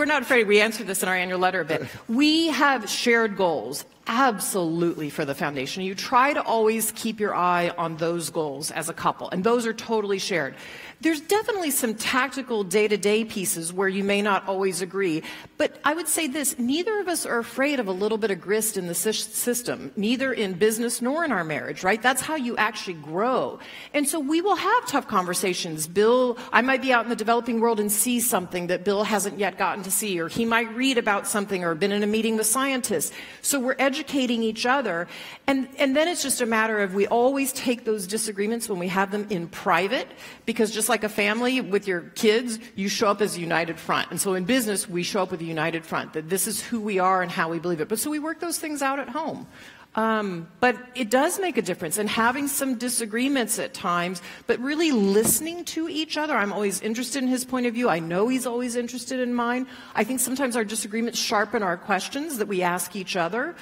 not afraid. We answered this in our annual letter a bit. We have shared goals, absolutely, for the foundation. You try to always keep your eye on those goals as a couple, and those are totally shared. There's definitely some tactical day-to-day pieces where you may not always agree, but I would say this: neither of us are afraid of a little bit of grist in the system, neither in business nor in our marriage, right? That's how you actually grow. And so we will have tough conversations. Bill, I might be out in the developing world and see something that Bill hasn't yet gotten to see, or he might read about something or been in a meeting with scientists. So we're educating each other, and then it's just a matter of, we always take those disagreements when we have them in private, because just like a family with your kids, you show up as a united front. And so in business, we show up with a united front, that this is who we are and how we believe it. But so we work those things out at home. But it does make a difference, and having some disagreements at times, but really listening to each other. I'm always interested in his point of view. I know he's always interested in mine. I think sometimes our disagreements sharpen our questions that we ask each other.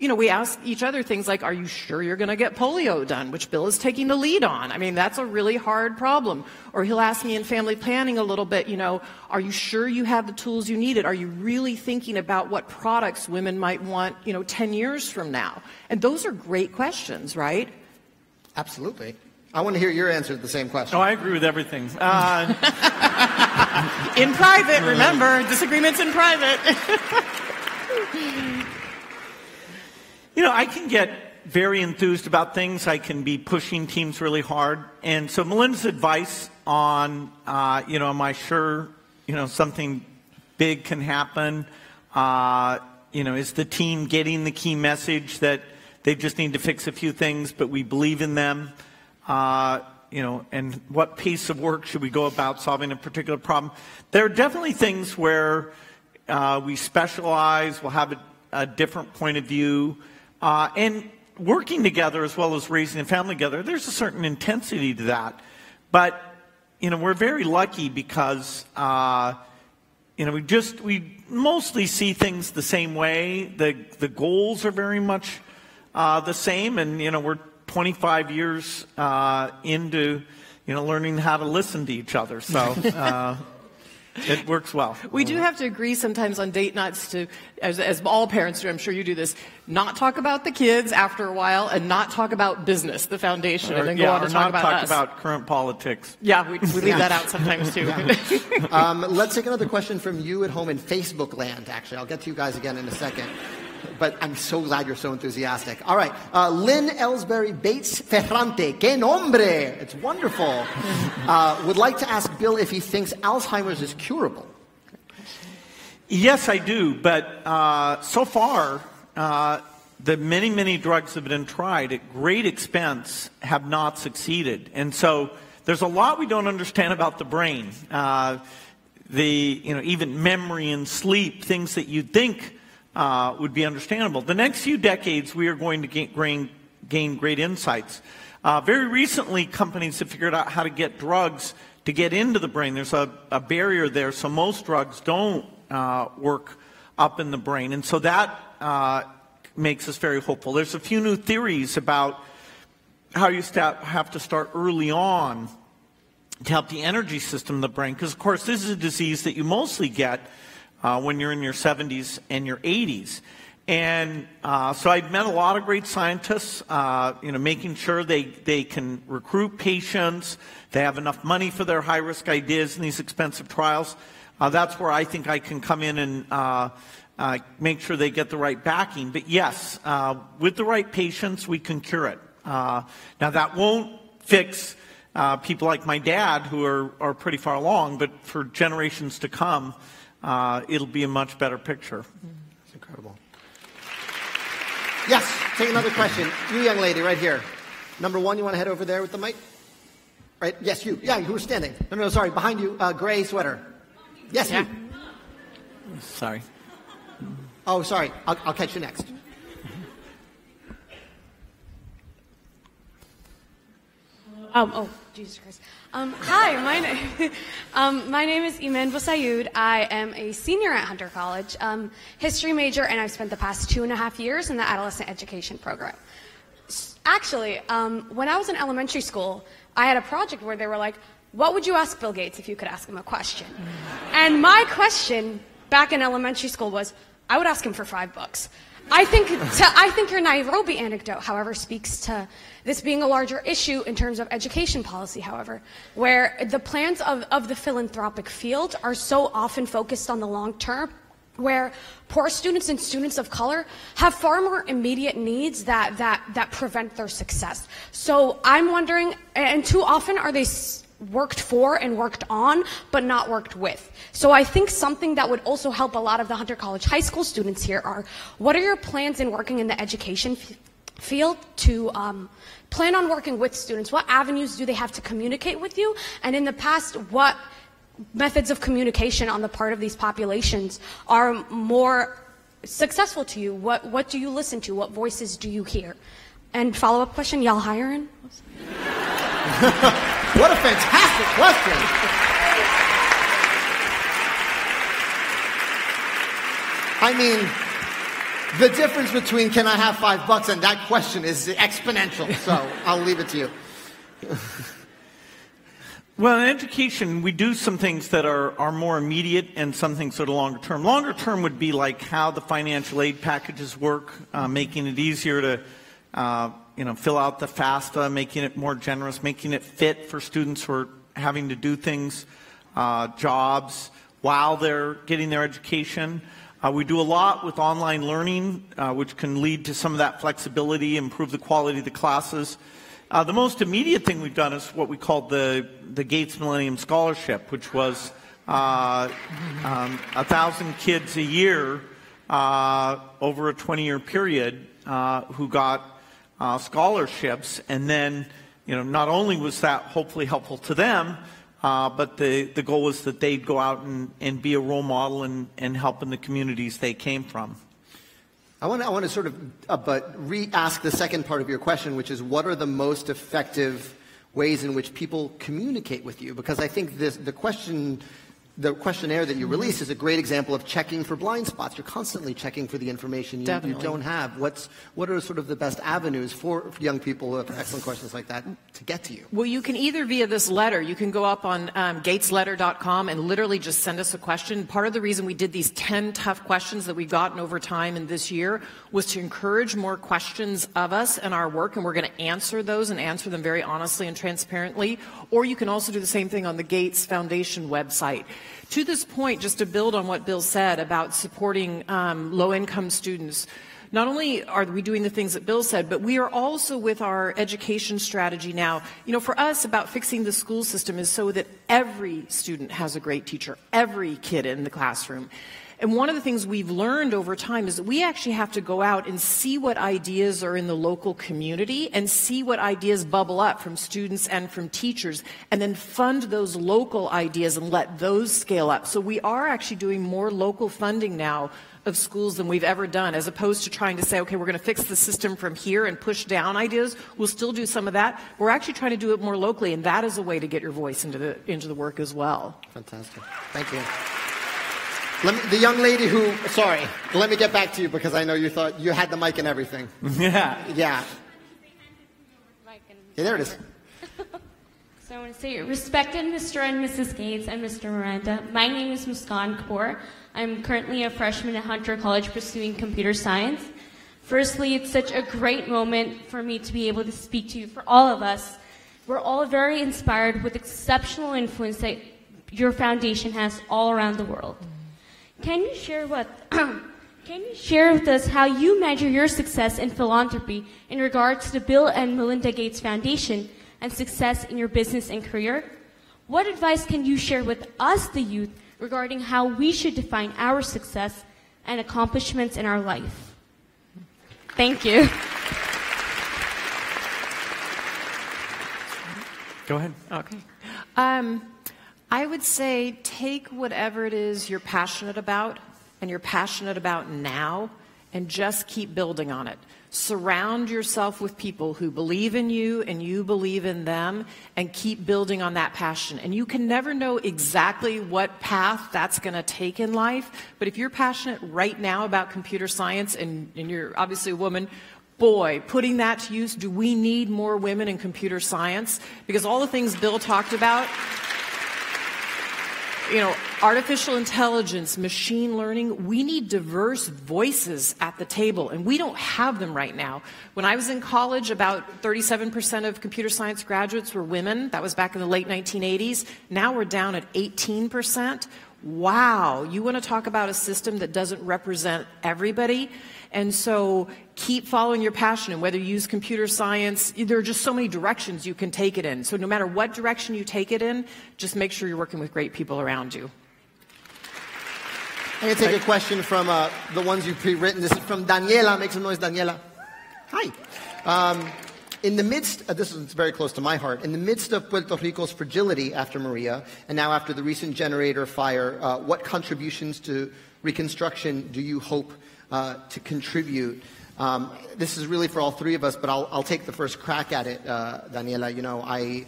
We ask each other things like, are you sure you're going to get polio done, which Bill is taking the lead on? I mean, that's a really hard problem. Or he'll ask me in family planning a little bit, are you sure you have the tools you needed? Are you really thinking about what products women might want, 10 years from now? And those are great questions, right? Absolutely. I want to hear your answer to the same question. Oh, I agree with everything. In private, remember, disagreements in private. You know, I can get very enthused about things. I can be pushing teams really hard. And so Melinda's advice on, am I sure, something big can happen? Is the team getting the key message that they just need to fix a few things, but we believe in them? And what pace of work should we go about solving a particular problem? There are definitely things where we specialize, we'll have a different point of view, and working together as well as raising a family together, there's a certain intensity to that. But, we're very lucky because, we mostly see things the same way. The goals are very much the same, and, we're 25 years into, learning how to listen to each other. So it works well. We do have to agree sometimes on date nights to, as all parents do, I'm sure you do this, not talk about the kids after a while and not talk about business, the foundation, and then go on to talk about us. About current politics. Yeah, we leave that out sometimes too. Let's take another question from you at home in Facebook land, actually. I'll get to you guys again in a second. But I'm so glad you're so enthusiastic. All right. Lynn Ellsbury Bates Ferrante. Que nombre! It's wonderful. Would like to ask Bill if he thinks Alzheimer's is curable. Yes, I do. But so far, the many, many drugs that have been tried at great expense have not succeeded. And so there's a lot we don't understand about the brain. Even memory and sleep, things that you'd think would be understandable. The next few decades, we are going to gain great insights. Very recently, companies have figured out how to get drugs to get into the brain. There's a barrier there, so most drugs don't work up in the brain. And so that makes us very hopeful. There's a few new theories about how you have to start early on to help the energy system in the brain. Because, of course, this is a disease that you mostly get when you're in your 70s and your 80s. And so I've met a lot of great scientists, making sure they can recruit patients, they have enough money for their high-risk ideas in these expensive trials. That's where I think I can come in and make sure they get the right backing. But yes, with the right patients, we can cure it. Now, that won't fix people like my dad, who are pretty far along, but for generations to come, it'll be a much better picture. That's incredible. Yes, take another question. You young lady right here. Number one, you want to head over there with the mic? Right? Yes, you. Yeah, you were standing. No, sorry, behind you, gray sweater. Yes, yeah. You. Sorry. Oh, sorry. I'll catch you next. Jesus Christ. Hi, my name is Iman Boussayoud. I am a senior at Hunter College, history major, and I've spent the past 2.5 years in the adolescent education program. Actually, when I was in elementary school, I had a project where they were like, what would you ask Bill Gates if you could ask him a question? And my question back in elementary school was, I would ask him for $5. I think your Nairobi anecdote, however, speaks to this being a larger issue in terms of education policy, however, where the plans of the philanthropic field are so often focused on the long term, where poor students and students of color have far more immediate needs that prevent their success. So I'm wondering, and too often are they worked for and worked on, but not worked with. So I think something that would also help a lot of the Hunter College high school students here are, what are your plans in working in the education field to plan on working with students? What avenues do they have to communicate with you? And in the past, what methods of communication on the part of these populations are more successful to you? What do you listen to? What voices do you hear? And follow-up question, y'all hiring? What a fantastic question. I mean, the difference between can I have $5 and that question is exponential, so I'll leave it to you. Well, in education, we do some things that are more immediate and some things that are longer term. Longer term would be like how the financial aid packages work, making it easier to fill out the FAFSA, making it more generous, making it fit for students who are having to do things jobs while they're getting their education. We do a lot with online learning, which can lead to some of that flexibility, improve the quality of the classes. The most immediate thing we've done is what we called the Gates Millennium Scholarship, which was 1,000 kids a year over a 20-year period who got scholarships. And then, not only was that hopefully helpful to them, but the goal was that they'd go out and be a role model and help in the communities they came from. I want to sort of re-ask the second part of your question, which is what are the most effective ways in which people communicate with you? Because I think the questionnaire that you release is a great example of checking for blind spots. You're constantly checking for the information you don't have. What are sort of the best avenues for young people who have excellent questions like that to get to you? Well, you can either via this letter, you can go up on gatesletter.com and literally just send us a question. Part of the reason we did these 10 tough questions that we've gotten over time in this year was to encourage more questions of us and our work, and we're going to answer those and answer them very honestly and transparently. Or you can also do the same thing on the Gates Foundation website. To this point, just to build on what Bill said about supporting low-income students, not only are we doing the things that Bill said, but we are also with our education strategy now. For us, about fixing the school system is so that every student has a great teacher, every kid in the classroom. And one of the things we've learned over time is that we actually have to go out and see what ideas are in the local community and see what ideas bubble up from students and from teachers, and then fund those local ideas and let those scale up. So we are actually doing more local funding now of schools than we've ever done, as opposed to trying to say, okay, we're going to fix the system from here and push down ideas. We'll still do some of that. We're actually trying to do it more locally, and that is a way to get your voice into the work as well. Fantastic. Thank you. The young lady who, sorry, let me get back to you because I know you thought you had the mic and everything. Yeah. Yeah. There it is. So I want to say, respected Mr. and Mrs. Gates and Mr. Miranda, my name is Muskan Kapoor. I'm currently a freshman at Hunter College pursuing computer science. Firstly, it's such a great moment for me to be able to speak to you. For all of us, we're all very inspired with exceptional influence that your foundation has all around the world. Can you share with us how you measure your success in philanthropy in regards to the Bill and Melinda Gates Foundation and success in your business and career? What advice can you share with us, the youth, regarding how we should define our success and accomplishments in our life? Thank you. Go ahead. Okay. I would say take whatever it is you're passionate about and you're passionate about now and just keep building on it. Surround yourself with people who believe in you and you believe in them and keep building on that passion. And you can never know exactly what path that's going to take in life, but if you're passionate right now about computer science and you're obviously a woman, boy, putting that to use, do we need more women in computer science? Because all the things Bill talked about, artificial intelligence, machine learning, we need diverse voices at the table, and we don't have them right now. When I was in college, about 37% of computer science graduates were women. That was back in the late 1980s. Now we're down at 18%. Wow, you want to talk about a system that doesn't represent everybody? And so keep following your passion, and whether you use computer science, there are just so many directions you can take it in. So no matter what direction you take it in, just make sure you're working with great people around you. I'm going to take a question from the ones you've pre-written. This is from Daniela. Make some noise, Daniela. Hi. In the midst, this is very close to my heart, in the midst of Puerto Rico's fragility after Maria, and now after the recent generator fire, what contributions to reconstruction do you hope to contribute? This is really for all three of us, but I'll take the first crack at it, Daniela. I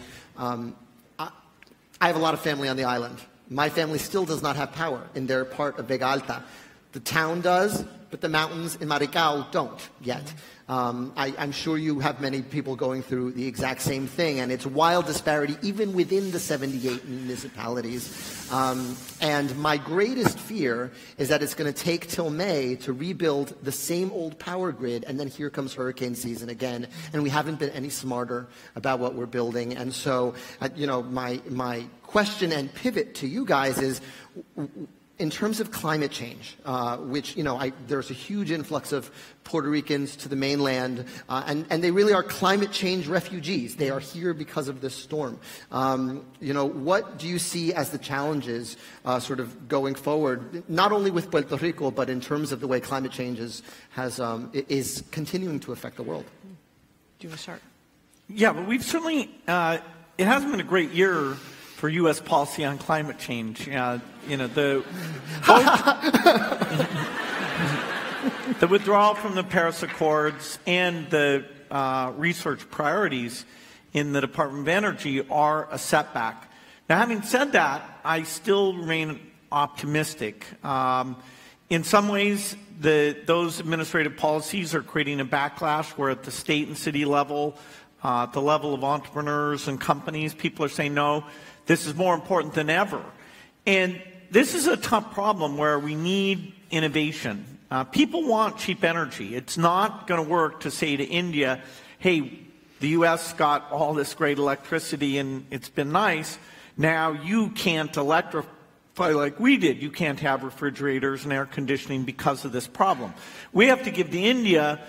have a lot of family on the island. My family still does not have power in their part of Vega Alta. The town does, but the mountains in Maricao don't yet. I'm sure you have many people going through the exact same thing, and it's wild disparity even within the 78 municipalities. And my greatest fear is that it's going to take till May to rebuild the same old power grid, and then here comes hurricane season again, and we haven't been any smarter about what we're building. And so, my question and pivot to you guys is, in terms of climate change, which, there's a huge influx of Puerto Ricans to the mainland, and they really are climate change refugees. They are here because of this storm. What do you see as the challenges sort of going forward, not only with Puerto Rico, but in terms of the way climate change is continuing to affect the world? Do you want to start? Yeah, but we've certainly, it hasn't been a great year for U.S. policy on climate change. The withdrawal from the Paris Accords and the research priorities in the Department of Energy are a setback. Now, having said that, I still remain optimistic. In some ways, those administrative policies are creating a backlash where at the state and city level, at the level of entrepreneurs and companies, people are saying, no, this is more important than ever. And this is a tough problem where we need innovation. People want cheap energy. It's not going to work to say to India, hey, the U.S. got all this great electricity and it's been nice. Now you can't electrify like we did. You can't have refrigerators and air conditioning because of this problem. We have to give the India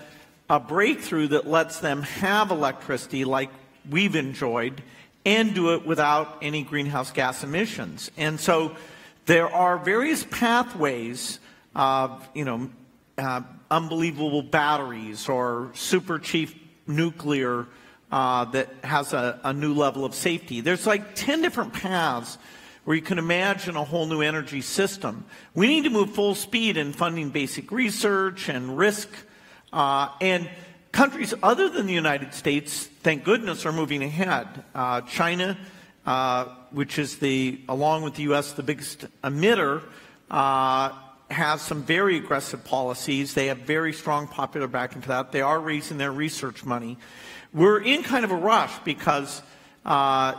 a breakthrough that lets them have electricity like we've enjoyed and do it without any greenhouse gas emissions. And so there are various pathways of, unbelievable batteries or super cheap nuclear that has a new level of safety. There's like 10 different paths where you can imagine a whole new energy system. We need to move full speed in funding basic research and risk. And countries other than the United States, thank goodness, are moving ahead. China, which is along with the U.S., the biggest emitter, has some very aggressive policies. They have very strong popular backing for that. They are raising their research money. We're in kind of a rush because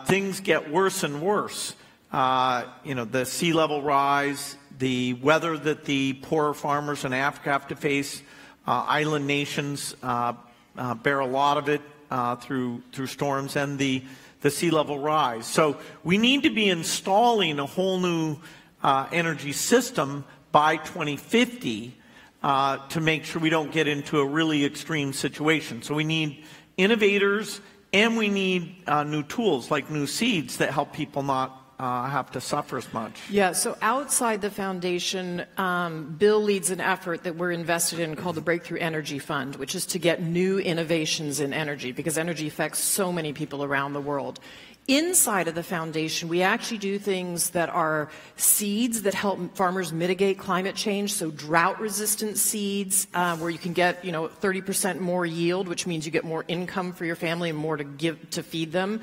things get worse and worse. The sea level rise, the weather that the poorer farmers in Africa have to face, island nations bear a lot of it through storms, and the sea level rise. So we need to be installing a whole new energy system by 2050 to make sure we don't get into a really extreme situation. So we need innovators, and we need new tools like new seeds that help people not have to suffer as much. Yeah, so outside the foundation, Bill leads an effort that we're invested in called the Breakthrough Energy Fund, which is to get new innovations in energy, because energy affects so many people around the world. Inside of the foundation, we actually do things that are seeds that help farmers mitigate climate change, so drought-resistant seeds, where you can get 30% more yield, which means you get more income for your family and more to feed them.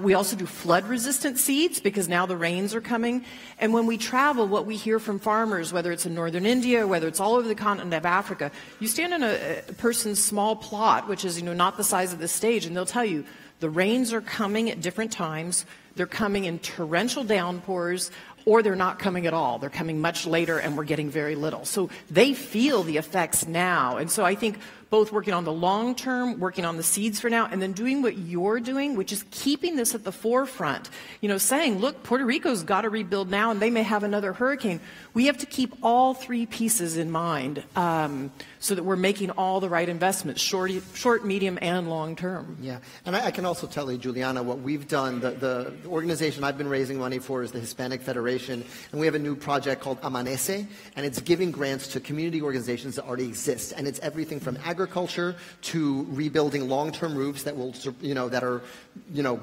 We also do flood-resistant seeds because now the rains are coming. And when we travel, what we hear from farmers, whether it's in northern India, whether it's all over the continent of Africa, you stand on a person's small plot, which is not the size of this stage, and they'll tell you, the rains are coming at different times. They're coming in torrential downpours, or they're not coming at all. They're coming much later, and we're getting very little. So they feel the effects now. And so I think both working on the long term, working on the seeds for now, and then doing what you're doing, which is keeping this at the forefront. Saying, look, Puerto Rico's got to rebuild now, and they may have another hurricane. We have to keep all three pieces in mind so that we're making all the right investments, short, medium, and long term. Yeah, and I can also tell you, Juliana, what we've done, the organization I've been raising money for is the Hispanic Federation, and we have a new project called Amanece, and it's giving grants to community organizations that already exist, and it's everything from agriculture to rebuilding long-term roofs that will, that are,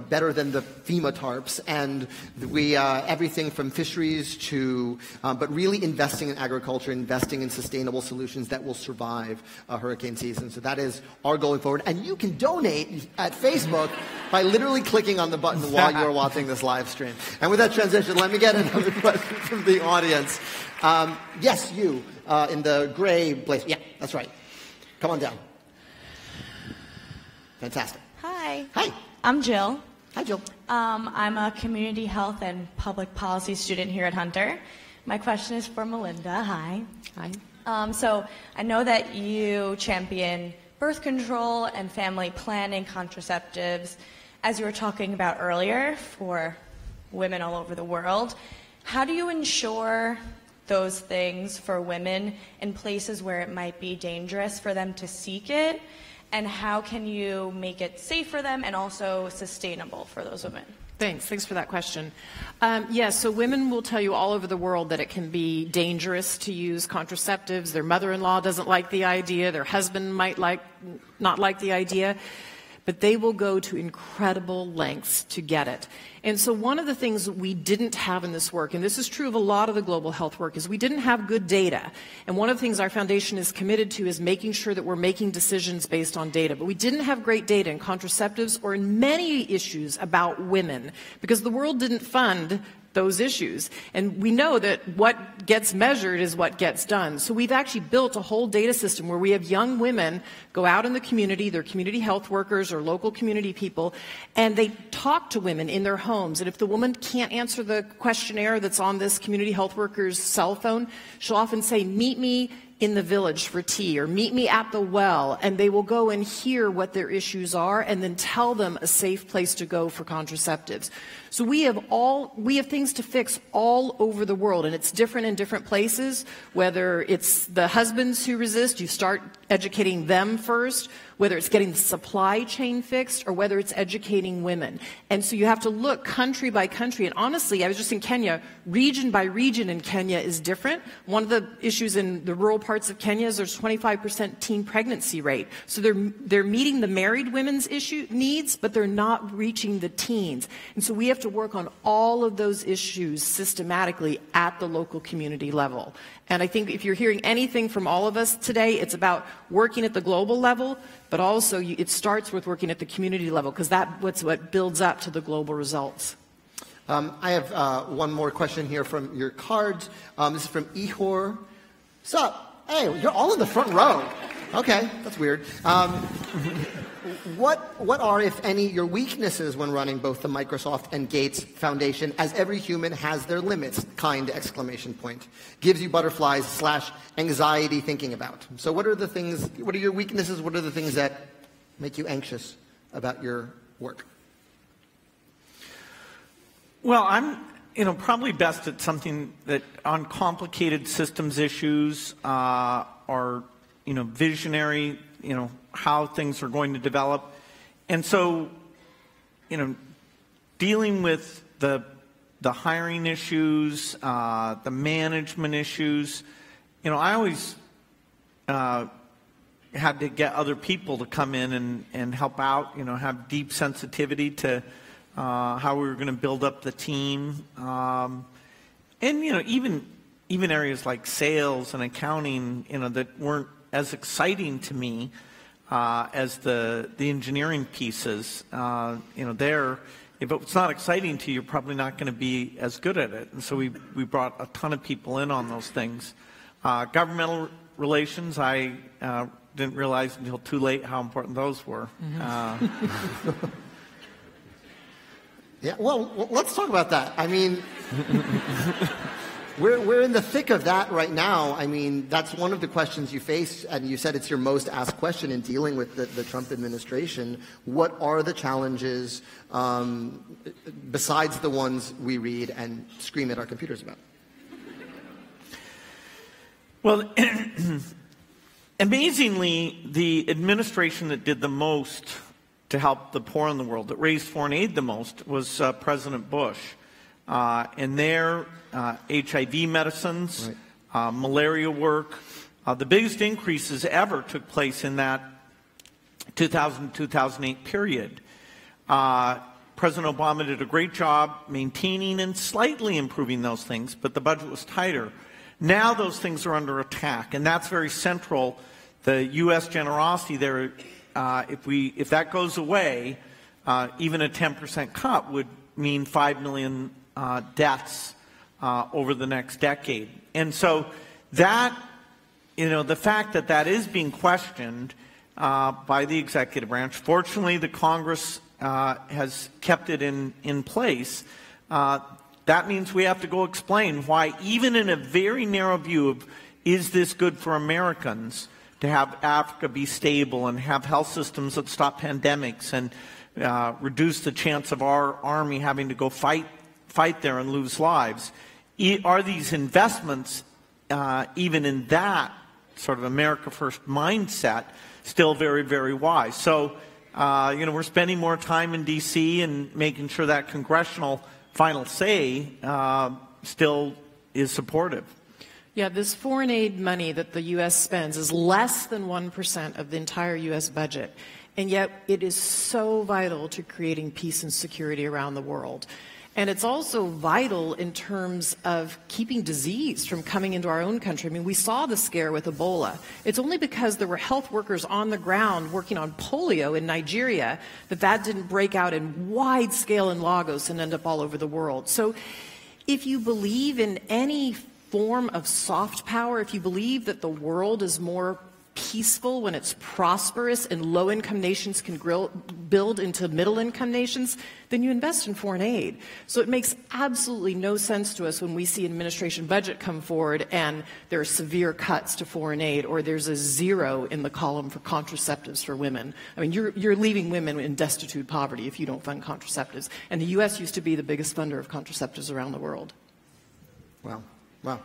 better than the FEMA tarps, and we everything from fisheries to, but really investing in agriculture, investing in sustainable solutions that will survive a hurricane season. So that is our goal going forward. And you can donate at Facebook by literally clicking on the button while you're watching this live stream. And with that transition, let me get another question from the audience. Yes, you in the gray blazer. Yeah, that's right. Come on down. Fantastic. Hi. Hi. I'm Jill. Hi, Jill. I'm a community health and public policy student here at Hunter. My question is for Melinda. Hi. Hi. So I know that you champion birth control and family planning contraceptives, as you were talking about earlier, for women all over the world. How do you ensure those things for women in places where it might be dangerous for them to seek it? And how can you make it safe for them and also sustainable for those women? Thanks for that question. Yes, so women will tell you all over the world that it can be dangerous to use contraceptives. Their mother-in-law doesn't like the idea. Their husband might not like the idea. But they will go to incredible lengths to get it. And so one of the things we didn't have in this work, and this is true of a lot of the global health work, is we didn't have good data. And one of the things our foundation is committed to is making sure that we're making decisions based on data. But we didn't have great data in contraceptives or in many issues about women because the world didn't fund those issues. And we know that what gets measured is what gets done. So we've actually built a whole data system where we have young women go out in the community, they're community health workers or local community people, and they talk to women in their homes. And if the woman can't answer the questionnaire that's on this community health worker's cell phone, she'll often say, meet me in the village for tea, or meet me at the well, and they will go and hear what their issues are and then tell them a safe place to go for contraceptives. So we have things to fix all over the world, and it's different in different places. Whether it's the husbands who resist, you start educating them first, whether it's getting the supply chain fixed, or whether it's educating women. And so you have to look country by country. And honestly, I was just in Kenya, region by region in Kenya is different. One of the issues in the rural parts of Kenya is there's 25% teen pregnancy rate. So they're meeting the married women's needs, but they're not reaching the teens. And so we have to work on all of those issues systematically at the local community level. And I think if you're hearing anything from all of us today, it's about working at the global level, but also it starts with working at the community level, because that's what builds up to the global results. I have one more question here from your cards. This is from Ihor. Sup? Hey, you're all in the front row. Okay, that's weird. What are, if any, your weaknesses when running both the Microsoft and Gates Foundation, as every human has their limits, kind exclamation point. Gives you butterflies / anxiety thinking about. So what are your weaknesses? What are the things that make you anxious about your work? Well, I'm probably best at something that on complicated systems issues or visionary, how things are going to develop. And so, dealing with the hiring issues, the management issues, I always had to get other people to come in and help out, have deep sensitivity to how we were going to build up the team. And, even areas like sales and accounting, that weren't as exciting to me as the engineering pieces. If it's not exciting to you, you're probably not going to be as good at it. And so we brought a ton of people in on those things. Governmental relations, I didn't realize until too late how important those were. Mm-hmm. Yeah, well, let's talk about that. I mean, we're in the thick of that right now. I mean, that's one of the questions you face, and you said it's your most asked question in dealing with the Trump administration. What are the challenges besides the ones we read and scream at our computers about? Well, amazingly, the administration that did the most to help the poor in the world, that raised foreign aid the most, was President Bush. And their HIV medicines, right. Malaria work, the biggest increases ever took place in that 2000-2008 period. President Obama did a great job maintaining and slightly improving those things, but the budget was tighter. Now those things are under attack, and that's very central. The U.S. generosity there, if that goes away, even a 10% cut would mean 5 million deaths over the next decade. And so that, the fact that that is being questioned by the executive branch. Fortunately, the Congress has kept it in place. That means we have to go explain why, even in a very narrow view of is this good for Americans, to have Africa be stable and have health systems that stop pandemics and reduce the chance of our army having to go fight there and lose lives. Are these investments, even in that sort of America First mindset, still very, very wise? So, we're spending more time in D.C. and making sure that congressional final say still is supportive. Yeah, this foreign aid money that the U.S. spends is less than 1% of the entire U.S. budget, and yet it is so vital to creating peace and security around the world. And it's also vital in terms of keeping disease from coming into our own country. I mean, we saw the scare with Ebola. It's only because there were health workers on the ground working on polio in Nigeria that didn't break out in wide scale in Lagos and end up all over the world. So if you believe in any form of soft power, if you believe that the world is more peaceful when it's prosperous and low-income nations can build into middle-income nations, then you invest in foreign aid. So it makes absolutely no sense to us when we see an administration budget come forward and there are severe cuts to foreign aid, or there's a zero in the column for contraceptives for women. I mean, you're leaving women in destitute poverty if you don't fund contraceptives. And the U.S. used to be the biggest funder of contraceptives around the world. Wow. Wow.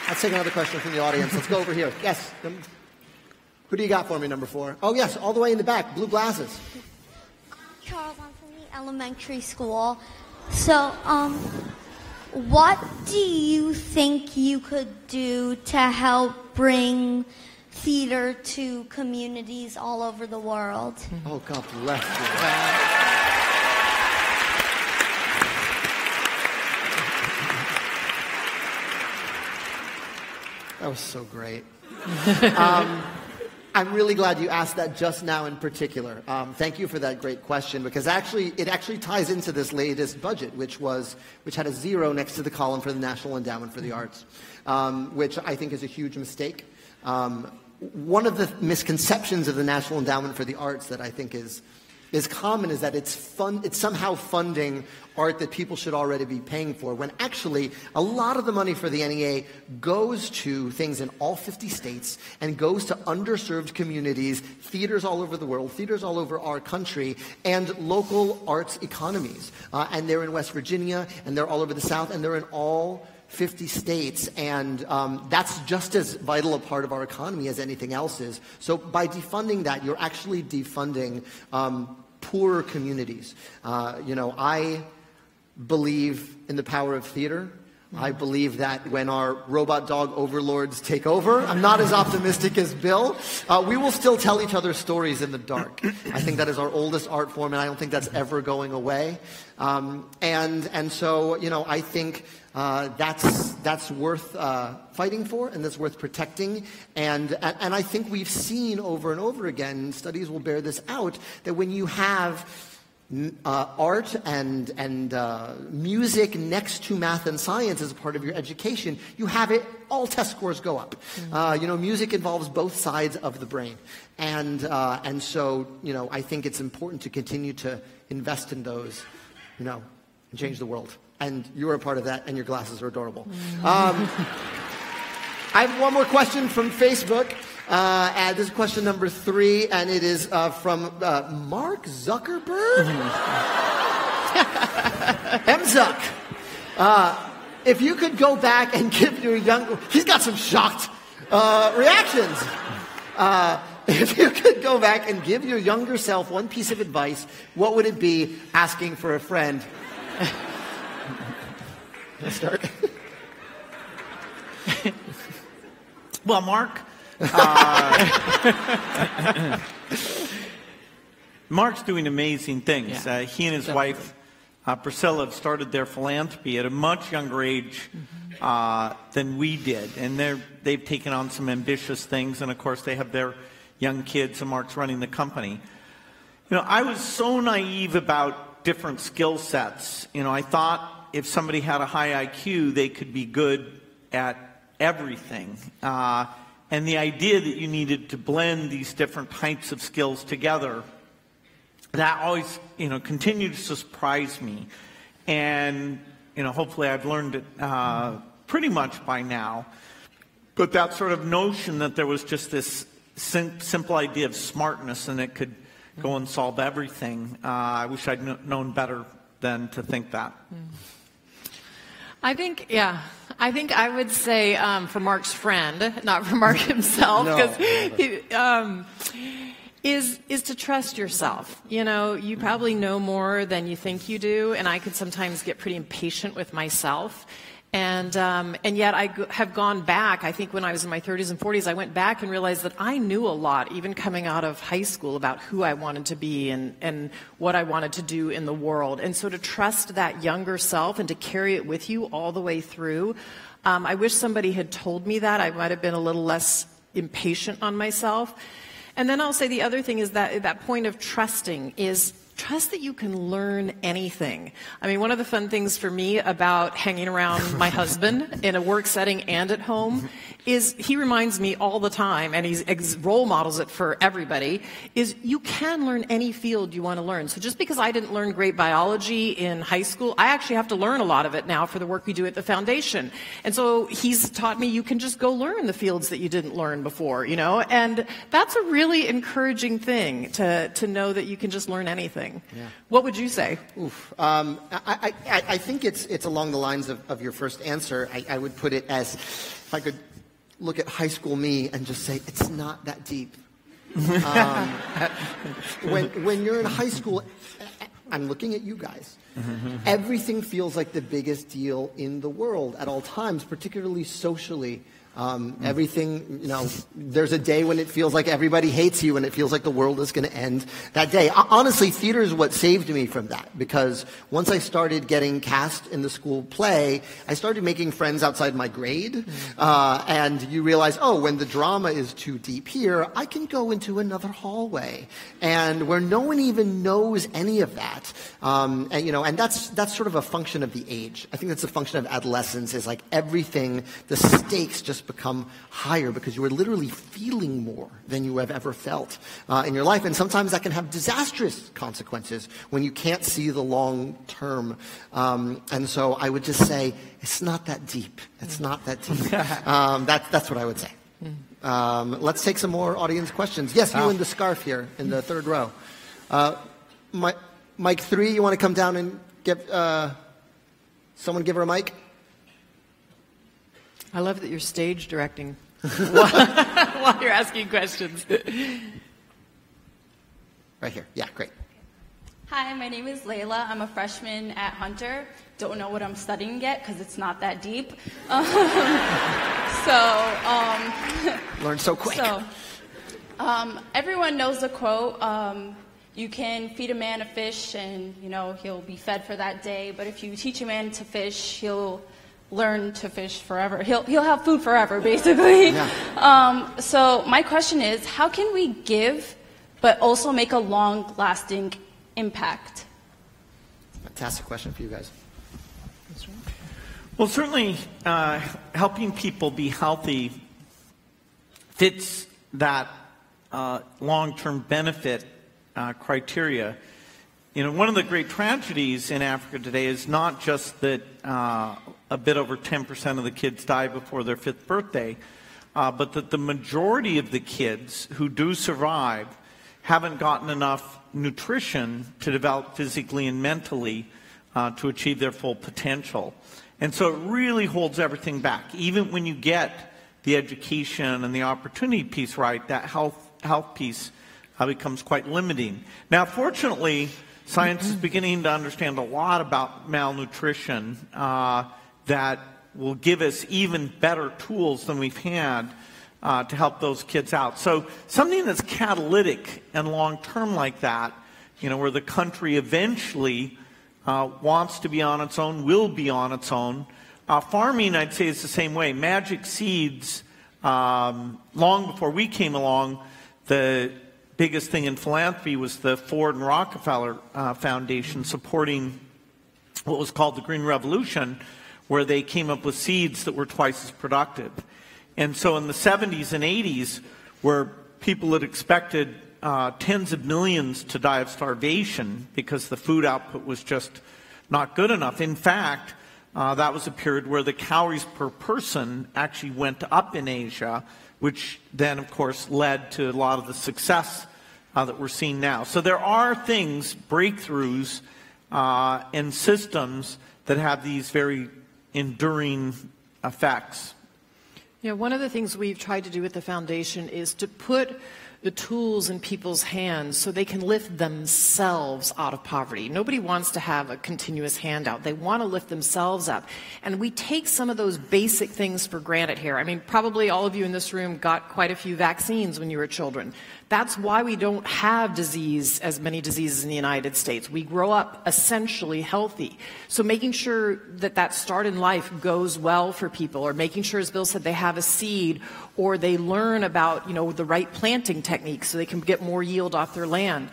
Let's take another question from the audience. Let's go over here. Yes. Who do you got for me, number 4? Oh, yes, all the way in the back, blue glasses. Charles, I'm from the elementary school. So, what do you think you could do to help bring theater to communities all over the world? Oh, God bless you. That was so great. I'm really glad you asked that just now in particular. Thank you for that great question, because it actually ties into this latest budget, which had a 0 next to the column for the National Endowment for the Arts, which I think is a huge mistake. One of the misconceptions of the National Endowment for the Arts that I think is common is that it's somehow funding art that people should already be paying for, when actually a lot of the money for the NEA goes to things in all 50 states and goes to underserved communities, theaters all over the world, theaters all over our country, and local arts economies. And they're in West Virginia, and they're all over the South, and they're in all 50 states, and that's just as vital a part of our economy as anything else is. So by defunding that, you're actually defunding poorer communities. I believe in the power of theater. I believe that when our robot dog overlords take over, I'm not as optimistic as Bill, we will still tell each other stories in the dark. I think that is our oldest art form, and I don't think that's ever going away. And so, I think that's worth fighting for, and that's worth protecting. And I think we've seen over and over again, studies will bear this out, that when you have art and music next to math and science as a part of your education, you have it, all test scores go up. Music involves both sides of the brain. And so, I think it's important to continue to invest in those, and change the world. And you're a part of that, and your glasses are adorable. I have one more question from Facebook. This is question number 3, and it is from Mark Zuckerberg. M-Zuck. If you could go back and give your young... He's got some shocked reactions. If you could go back and give your younger self one piece of advice, what would it be? Asking for a friend. Let's start. Well, Mark... Mark's doing amazing things. Yeah, he and his wife, Priscilla, have started their philanthropy at a much younger age than we did. And they've taken on some ambitious things. And, of course, they have their young kids, and Mark's running the company. I was so naive about different skill sets. I thought if somebody had a high IQ, they could be good at everything. And the idea that you needed to blend these different types of skills together, that always, continued to surprise me. And, hopefully I've learned it pretty much by now. But that sort of notion that there was just this simple idea of smartness and it could go and solve everything, I wish I'd known better than to think that. I think I would say for Mark's friend, not for Mark himself, because is to trust yourself. You probably know more than you think you do, and I could sometimes get pretty impatient with myself. And yet I have gone back. I think when I was in my 30s and 40s, I went back and realized that I knew a lot, even coming out of high school, about who I wanted to be and what I wanted to do in the world. And so to trust that younger self and to carry it with you all the way through, I wish somebody had told me that. I might have been a little less impatient on myself. And then I'll say the other thing is that point of trusting is trust that you can learn anything. I mean, one of the fun things for me about hanging around my husband in a work setting and at home is he reminds me all the time, and he role models it for everybody, is you can learn any field you want to learn. So just because I didn't learn great biology in high school, I actually have to learn a lot of it now for the work we do at the foundation. And so he's taught me you can just go learn the fields that you didn't learn before, and that's a really encouraging thing to know that you can just learn anything. Yeah. What would you say? Oof. I think it's along the lines of your first answer. I would put it as, if I could look at high school me and just say, it's not that deep. When you're in high school, I'm looking at you guys. Everything feels like the biggest deal in the world at all times, particularly socially. Everything, there's a day when it feels like everybody hates you and it feels like the world is going to end that day. Honestly, theater is what saved me from that, because once I started getting cast in the school play, I started making friends outside my grade, and you realize, when the drama is too deep here, I can go into another hallway, and where no one even knows any of that. And that's sort of a function of the age. I think that's a function of adolescence, is like everything, the stakes just become higher because you are literally feeling more than you have ever felt in your life. And sometimes that can have disastrous consequences when you can't see the long term. And so I would just say, it's not that deep. It's not that deep. That's what I would say. Let's take some more audience questions. Yes, you in the scarf here in the third row. Mic 3, you want to come down and give someone give her a mic? I love that you're stage directing while you're asking questions. Right here. Yeah, great. Hi, my name is Layla. I'm a freshman at Hunter. Don't know what I'm studying yet because it's not that deep. Learn so quick. Everyone knows the quote, you can feed a man a fish and, he'll be fed for that day. But if you teach a man to fish, he'll learn to fish forever. He'll have food forever, basically. Yeah. So my question is, how can we give but also make a long-lasting impact? Fantastic question for you guys. Well, certainly helping people be healthy fits that long-term benefit criteria. One of the great tragedies in Africa today is not just that a bit over 10% of the kids die before their 5th birthday, but that the majority of the kids who do survive haven't gotten enough nutrition to develop physically and mentally to achieve their full potential. And so it really holds everything back. Even when you get the education and the opportunity piece right, that health piece becomes quite limiting. Now, fortunately, science is beginning to understand a lot about malnutrition that will give us even better tools than we've had to help those kids out. So something that's catalytic and long-term like that, where the country eventually wants to be on its own, will be on its own. Farming, I'd say, is the same way. Magic Seeds, long before we came along, the biggest thing in philanthropy was the Ford and Rockefeller Foundation supporting what was called the Green Revolution, where they came up with seeds that were twice as productive. And so in the 70s and 80s, where people had expected tens of millions to die of starvation because the food output was just not good enough. In fact, that was a period where the calories per person actually went up in Asia, which then, of course, led to a lot of the success that we're seeing now. So there are things, breakthroughs in systems that have these very enduring effects. Yeah, one of the things we've tried to do with the foundation is to put the tools in people's hands so they can lift themselves out of poverty. Nobody wants to have a continuous handout. They want to lift themselves up. And we take some of those basic things for granted here. I mean, probably all of you in this room got quite a few vaccines when you were children. That's why we don't have as many diseases in the United States. We grow up essentially healthy. So making sure that start in life goes well for people, or making sure, as Bill said, they have a seed, or they learn about, the right planting techniques so they can get more yield off their land.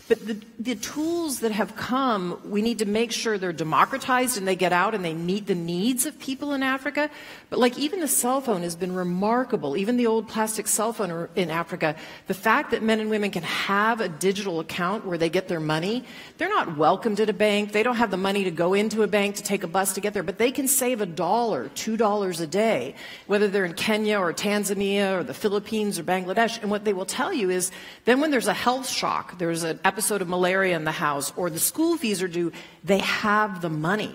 But the tools that have come, we need to make sure they're democratized and they get out and they meet the needs of people in Africa. But like even the cell phone has been remarkable, even the old plastic cell phone in Africa, the fact that men and women can have a digital account where they get their money, they're not welcomed at a bank, they don't have the money to go into a bank to take a bus to get there, but they can save $1, $2 a day, whether they're in Kenya or Tanzania or the Philippines or Bangladesh. And what they will tell you is then when there's a health shock, there's an episode of malaria in the house, or the school fees are due, they have the money.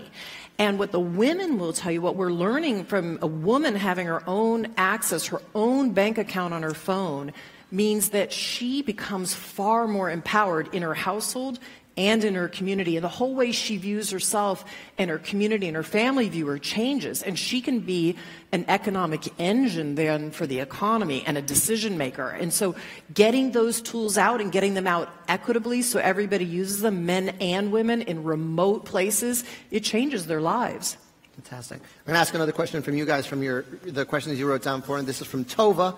And what the women will tell you, what we're learning from a woman having her own access, her own bank account on her phone, means that she becomes far more empowered in her household and in her community. And the whole way she views herself and her community and her family view her changes. And she can be an economic engine then for the economy and a decision maker. And so getting those tools out and getting them out equitably so everybody uses them, men and women in remote places, it changes their lives. Fantastic. I'm going to ask another question from you guys from the questions you wrote down for, and this is from Tova.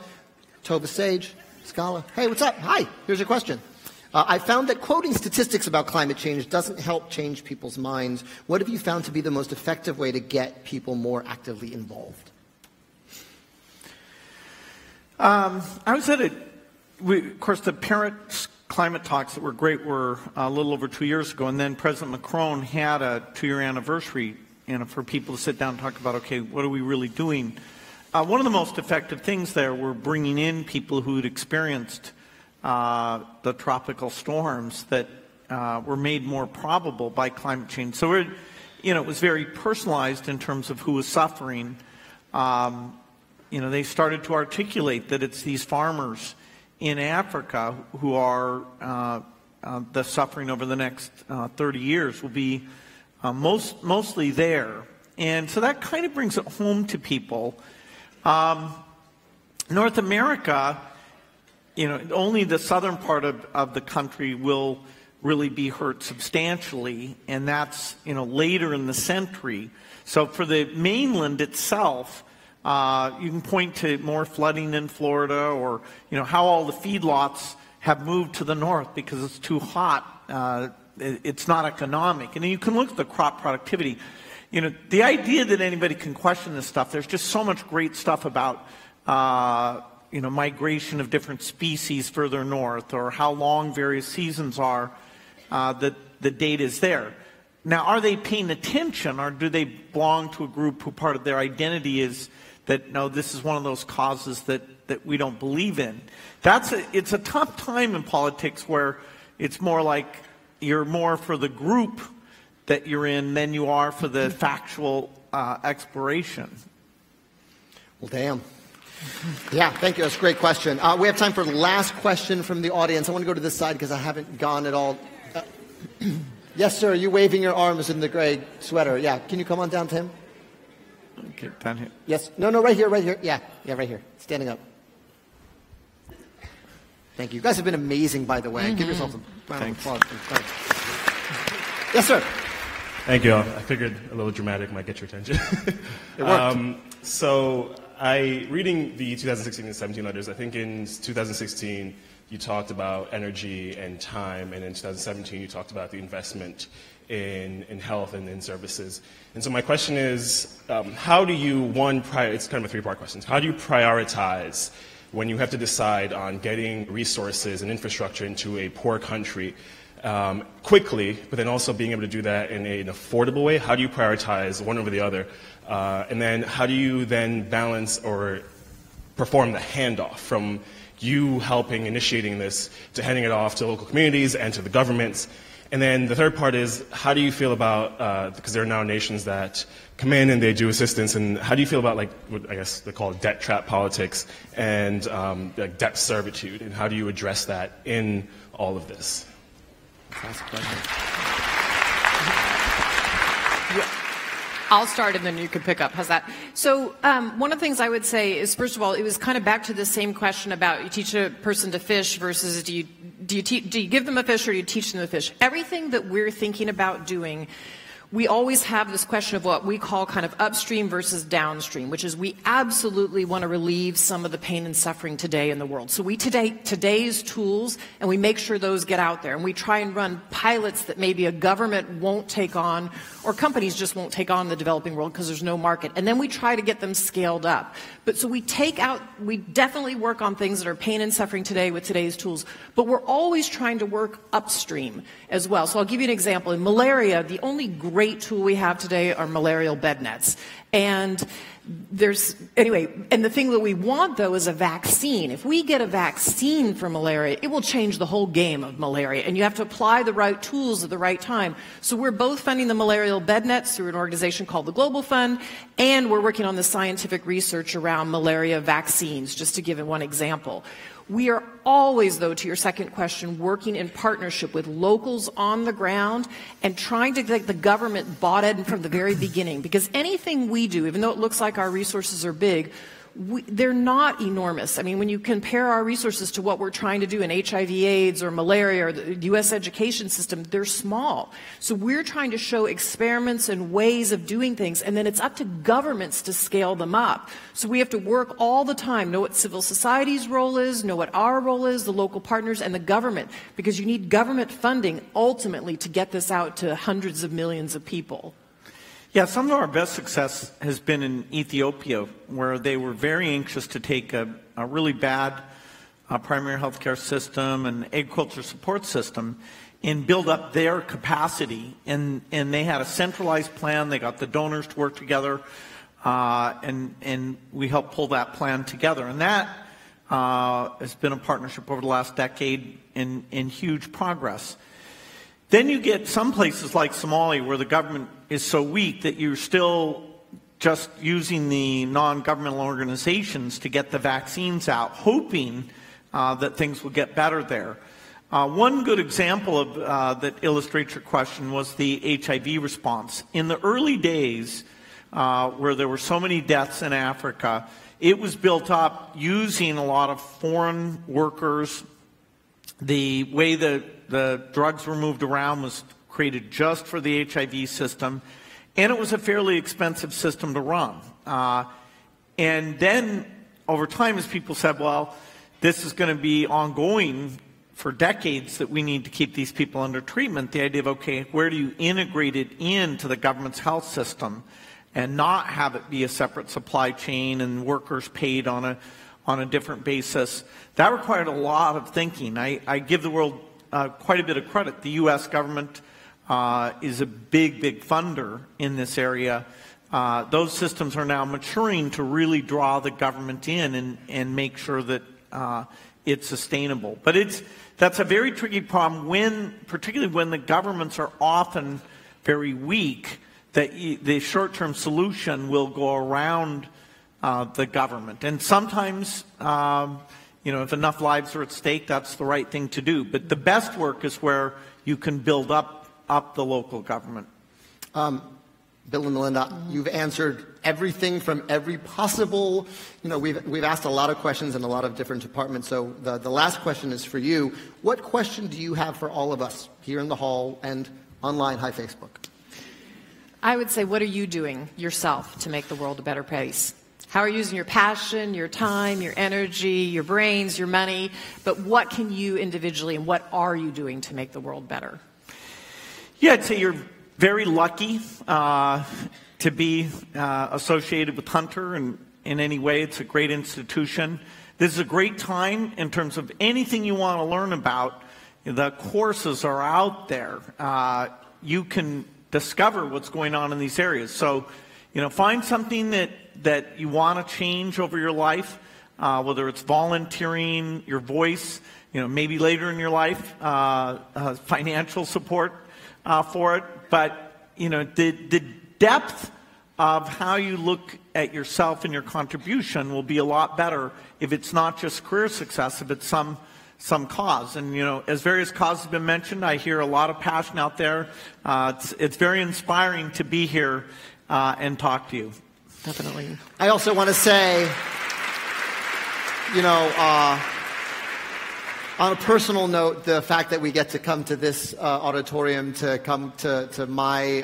Tova Sage, Scala. Hey, what's up? Hi, here's your question. I found that quoting statistics about climate change doesn't help change people's minds. What have you found to be the most effective way to get people more actively involved? I was at of course, the Paris climate talks that were great were a little over 2 years ago, and then President Macron had a 2-year anniversary, for people to sit down and talk about, okay, what are we really doing? One of the most effective things there were bringing in people who'd experienced the tropical storms that were made more probable by climate change. So it was very personalized in terms of who was suffering. They started to articulate that it's these farmers in Africa who are the suffering over the next 30 years will be mostly there. And so that kind of brings it home to people. North America, only the southern part of the country will really be hurt substantially, and that's, later in the century. So for the mainland itself, you can point to more flooding in Florida, or, how all the feedlots have moved to the north because it's too hot. It's not economic. And then you can look at the crop productivity. The idea that anybody can question this stuff, there's just so much great stuff about migration of different species further north, or how long various seasons are, that the data is there. Now, are they paying attention, or do they belong to a group who part of their identity is that, no, this is one of those causes that we don't believe in? It's a tough time in politics where it's more like you're more for the group that you're in than you are for the factual exploration. Well, damn. Yeah, thank you. That's a great question. We have time for the last question from the audience. I want to go to this side because I haven't gone at all. Yes, sir. You waving your arms in the gray sweater. Yeah. Can you come on down to him? Okay, down here. Yes. No, right here. Yeah, right here. Standing up. Thank you. You guys have been amazing, by the way. Give yourselves a round of applause. Thanks. Yes, sir. Thank you. I figured a little dramatic might get your attention. It worked. Reading the 2016 and 17 letters, I think in 2016, you talked about energy and time, and in 2017 you talked about the investment in health and in services. And so my question is, how do you, it's kind of a three-part question. How do you prioritize when you have to decide on getting resources and infrastructure into a poor country quickly, but then also being able to do that in an affordable way? How do you prioritize one over the other? And then how do you then balance or perform the handoff from you helping, initiating this, to handing it off to local communities and to the governments? And then the third part is, how do you feel about, because there are now nations that come in and they do assistance, and how do you feel about, like, what I guess they call debt trap politics and like debt servitude, and how do you address that in all of this? I'll start and then you can pick up. How's that? So one of the things I would say is, first of all, it was kind of back to the same question about you teach a person to fish versus do you give them a fish or do you teach them to fish? Everything that we're thinking about doing, we always have this question of what we call kind of upstream versus downstream, which is we absolutely want to relieve some of the pain and suffering today in the world. So we today's tools, and we make sure those get out there. And we try and run pilots that maybe a government won't take on, or companies just won't take on in the developing world because there's no market. And then we try to get them scaled up. But so we definitely work on things that are pain and suffering today with today's tools. But we're always trying to work upstream as well. So I'll give you an example. In malaria, the only great tool we have today are malarial bed nets. And and the thing that we want, though, is a vaccine. If we get a vaccine for malaria, it will change the whole game of malaria. And you have to apply the right tools at the right time. So we're both funding the malarial bed nets through an organization called the Global Fund, and we're working on the scientific research around malaria vaccines, just to give one example. We are always, though, to your second question, working in partnership with locals on the ground and trying to get the government bought in from the very beginning. Because anything we do, even though it looks like our resources are big, they're not enormous. I mean, when you compare our resources to what we're trying to do in HIV/AIDS or malaria or the U.S. education system, they're small. So we're trying to show experiments and ways of doing things, and then it's up to governments to scale them up. So we have to work all the time, know what civil society's role is, know what our role is, the local partners, and the government, because you need government funding ultimately to get this out to hundreds of millions of people. Yeah, some of our best success has been in Ethiopia, where they were very anxious to take a really bad primary health care system and agriculture support system and build up their capacity. And they had a centralized plan. They got the donors to work together, and we helped pull that plan together. And that has been a partnership over the last decade in huge progress. Then you get some places like Somalia where the government is so weak that you're still just using the non-governmental organizations to get the vaccines out, hoping that things will get better there. One good example of that illustrates your question was the HIV response. In the early days, where there were so many deaths in Africa, it was built up using a lot of foreign workers. The way the drugs were moved around was created just for the HIV system, and it was a fairly expensive system to run. And then, over time, as people said, well, this is going to be ongoing for decades, that we need to keep these people under treatment, the idea of, okay, where do you integrate it into the government's health system and not have it be a separate supply chain and workers paid on a different basis? That required a lot of thinking. I give the world quite a bit of credit. The U.S. government is a big funder in this area. Those systems are now maturing to really draw the government in and make sure that it's sustainable. But that's a very tricky problem, particularly when the governments are often very weak, that the short-term solution will go around the government. And sometimes, if enough lives are at stake, that's the right thing to do. But the best work is where you can build up the local government. Bill and Melinda, you've answered everything from every possible, we've asked a lot of questions in a lot of different departments. So the last question is for you. What question do you have for all of us here in the hall and online? Hi, Facebook. I would say, what are you doing yourself to make the world a better place? How are you using your passion, your time, your energy, your brains, your money? But what can you individually and what are you doing to make the world better? Yeah, I'd say you're very lucky to be associated with Hunter, and in any way, it's a great institution. This is a great time in terms of anything you want to learn about. The courses are out there. You can discover what's going on in these areas. So, find something that you want to change over your life, whether it's volunteering, your voice, maybe later in your life, financial support for it. But, the depth of how you look at yourself and your contribution will be a lot better if it's not just career success, if it's some cause. And, as various causes have been mentioned, I hear a lot of passion out there. It's very inspiring to be here and talk to you. Definitely. I also want to say, on a personal note, the fact that we get to come to this auditorium, to come to my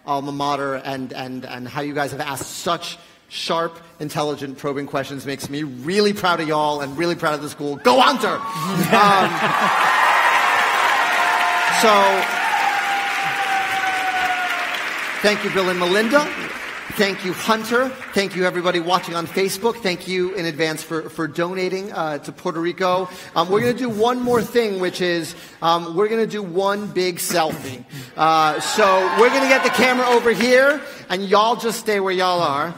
alma mater, and how you guys have asked such sharp, intelligent, probing questions makes me really proud of y'all and really proud of the school. Go Hunter! So, thank you, Bill and Melinda. Thank you, Hunter. Thank you, everybody watching on Facebook. Thank you in advance for donating to Puerto Rico. We're going to do one more thing, which is we're going to do one big selfie. So we're going to get the camera over here, and y'all just stay where y'all are,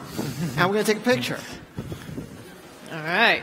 and we're going to take a picture. All right.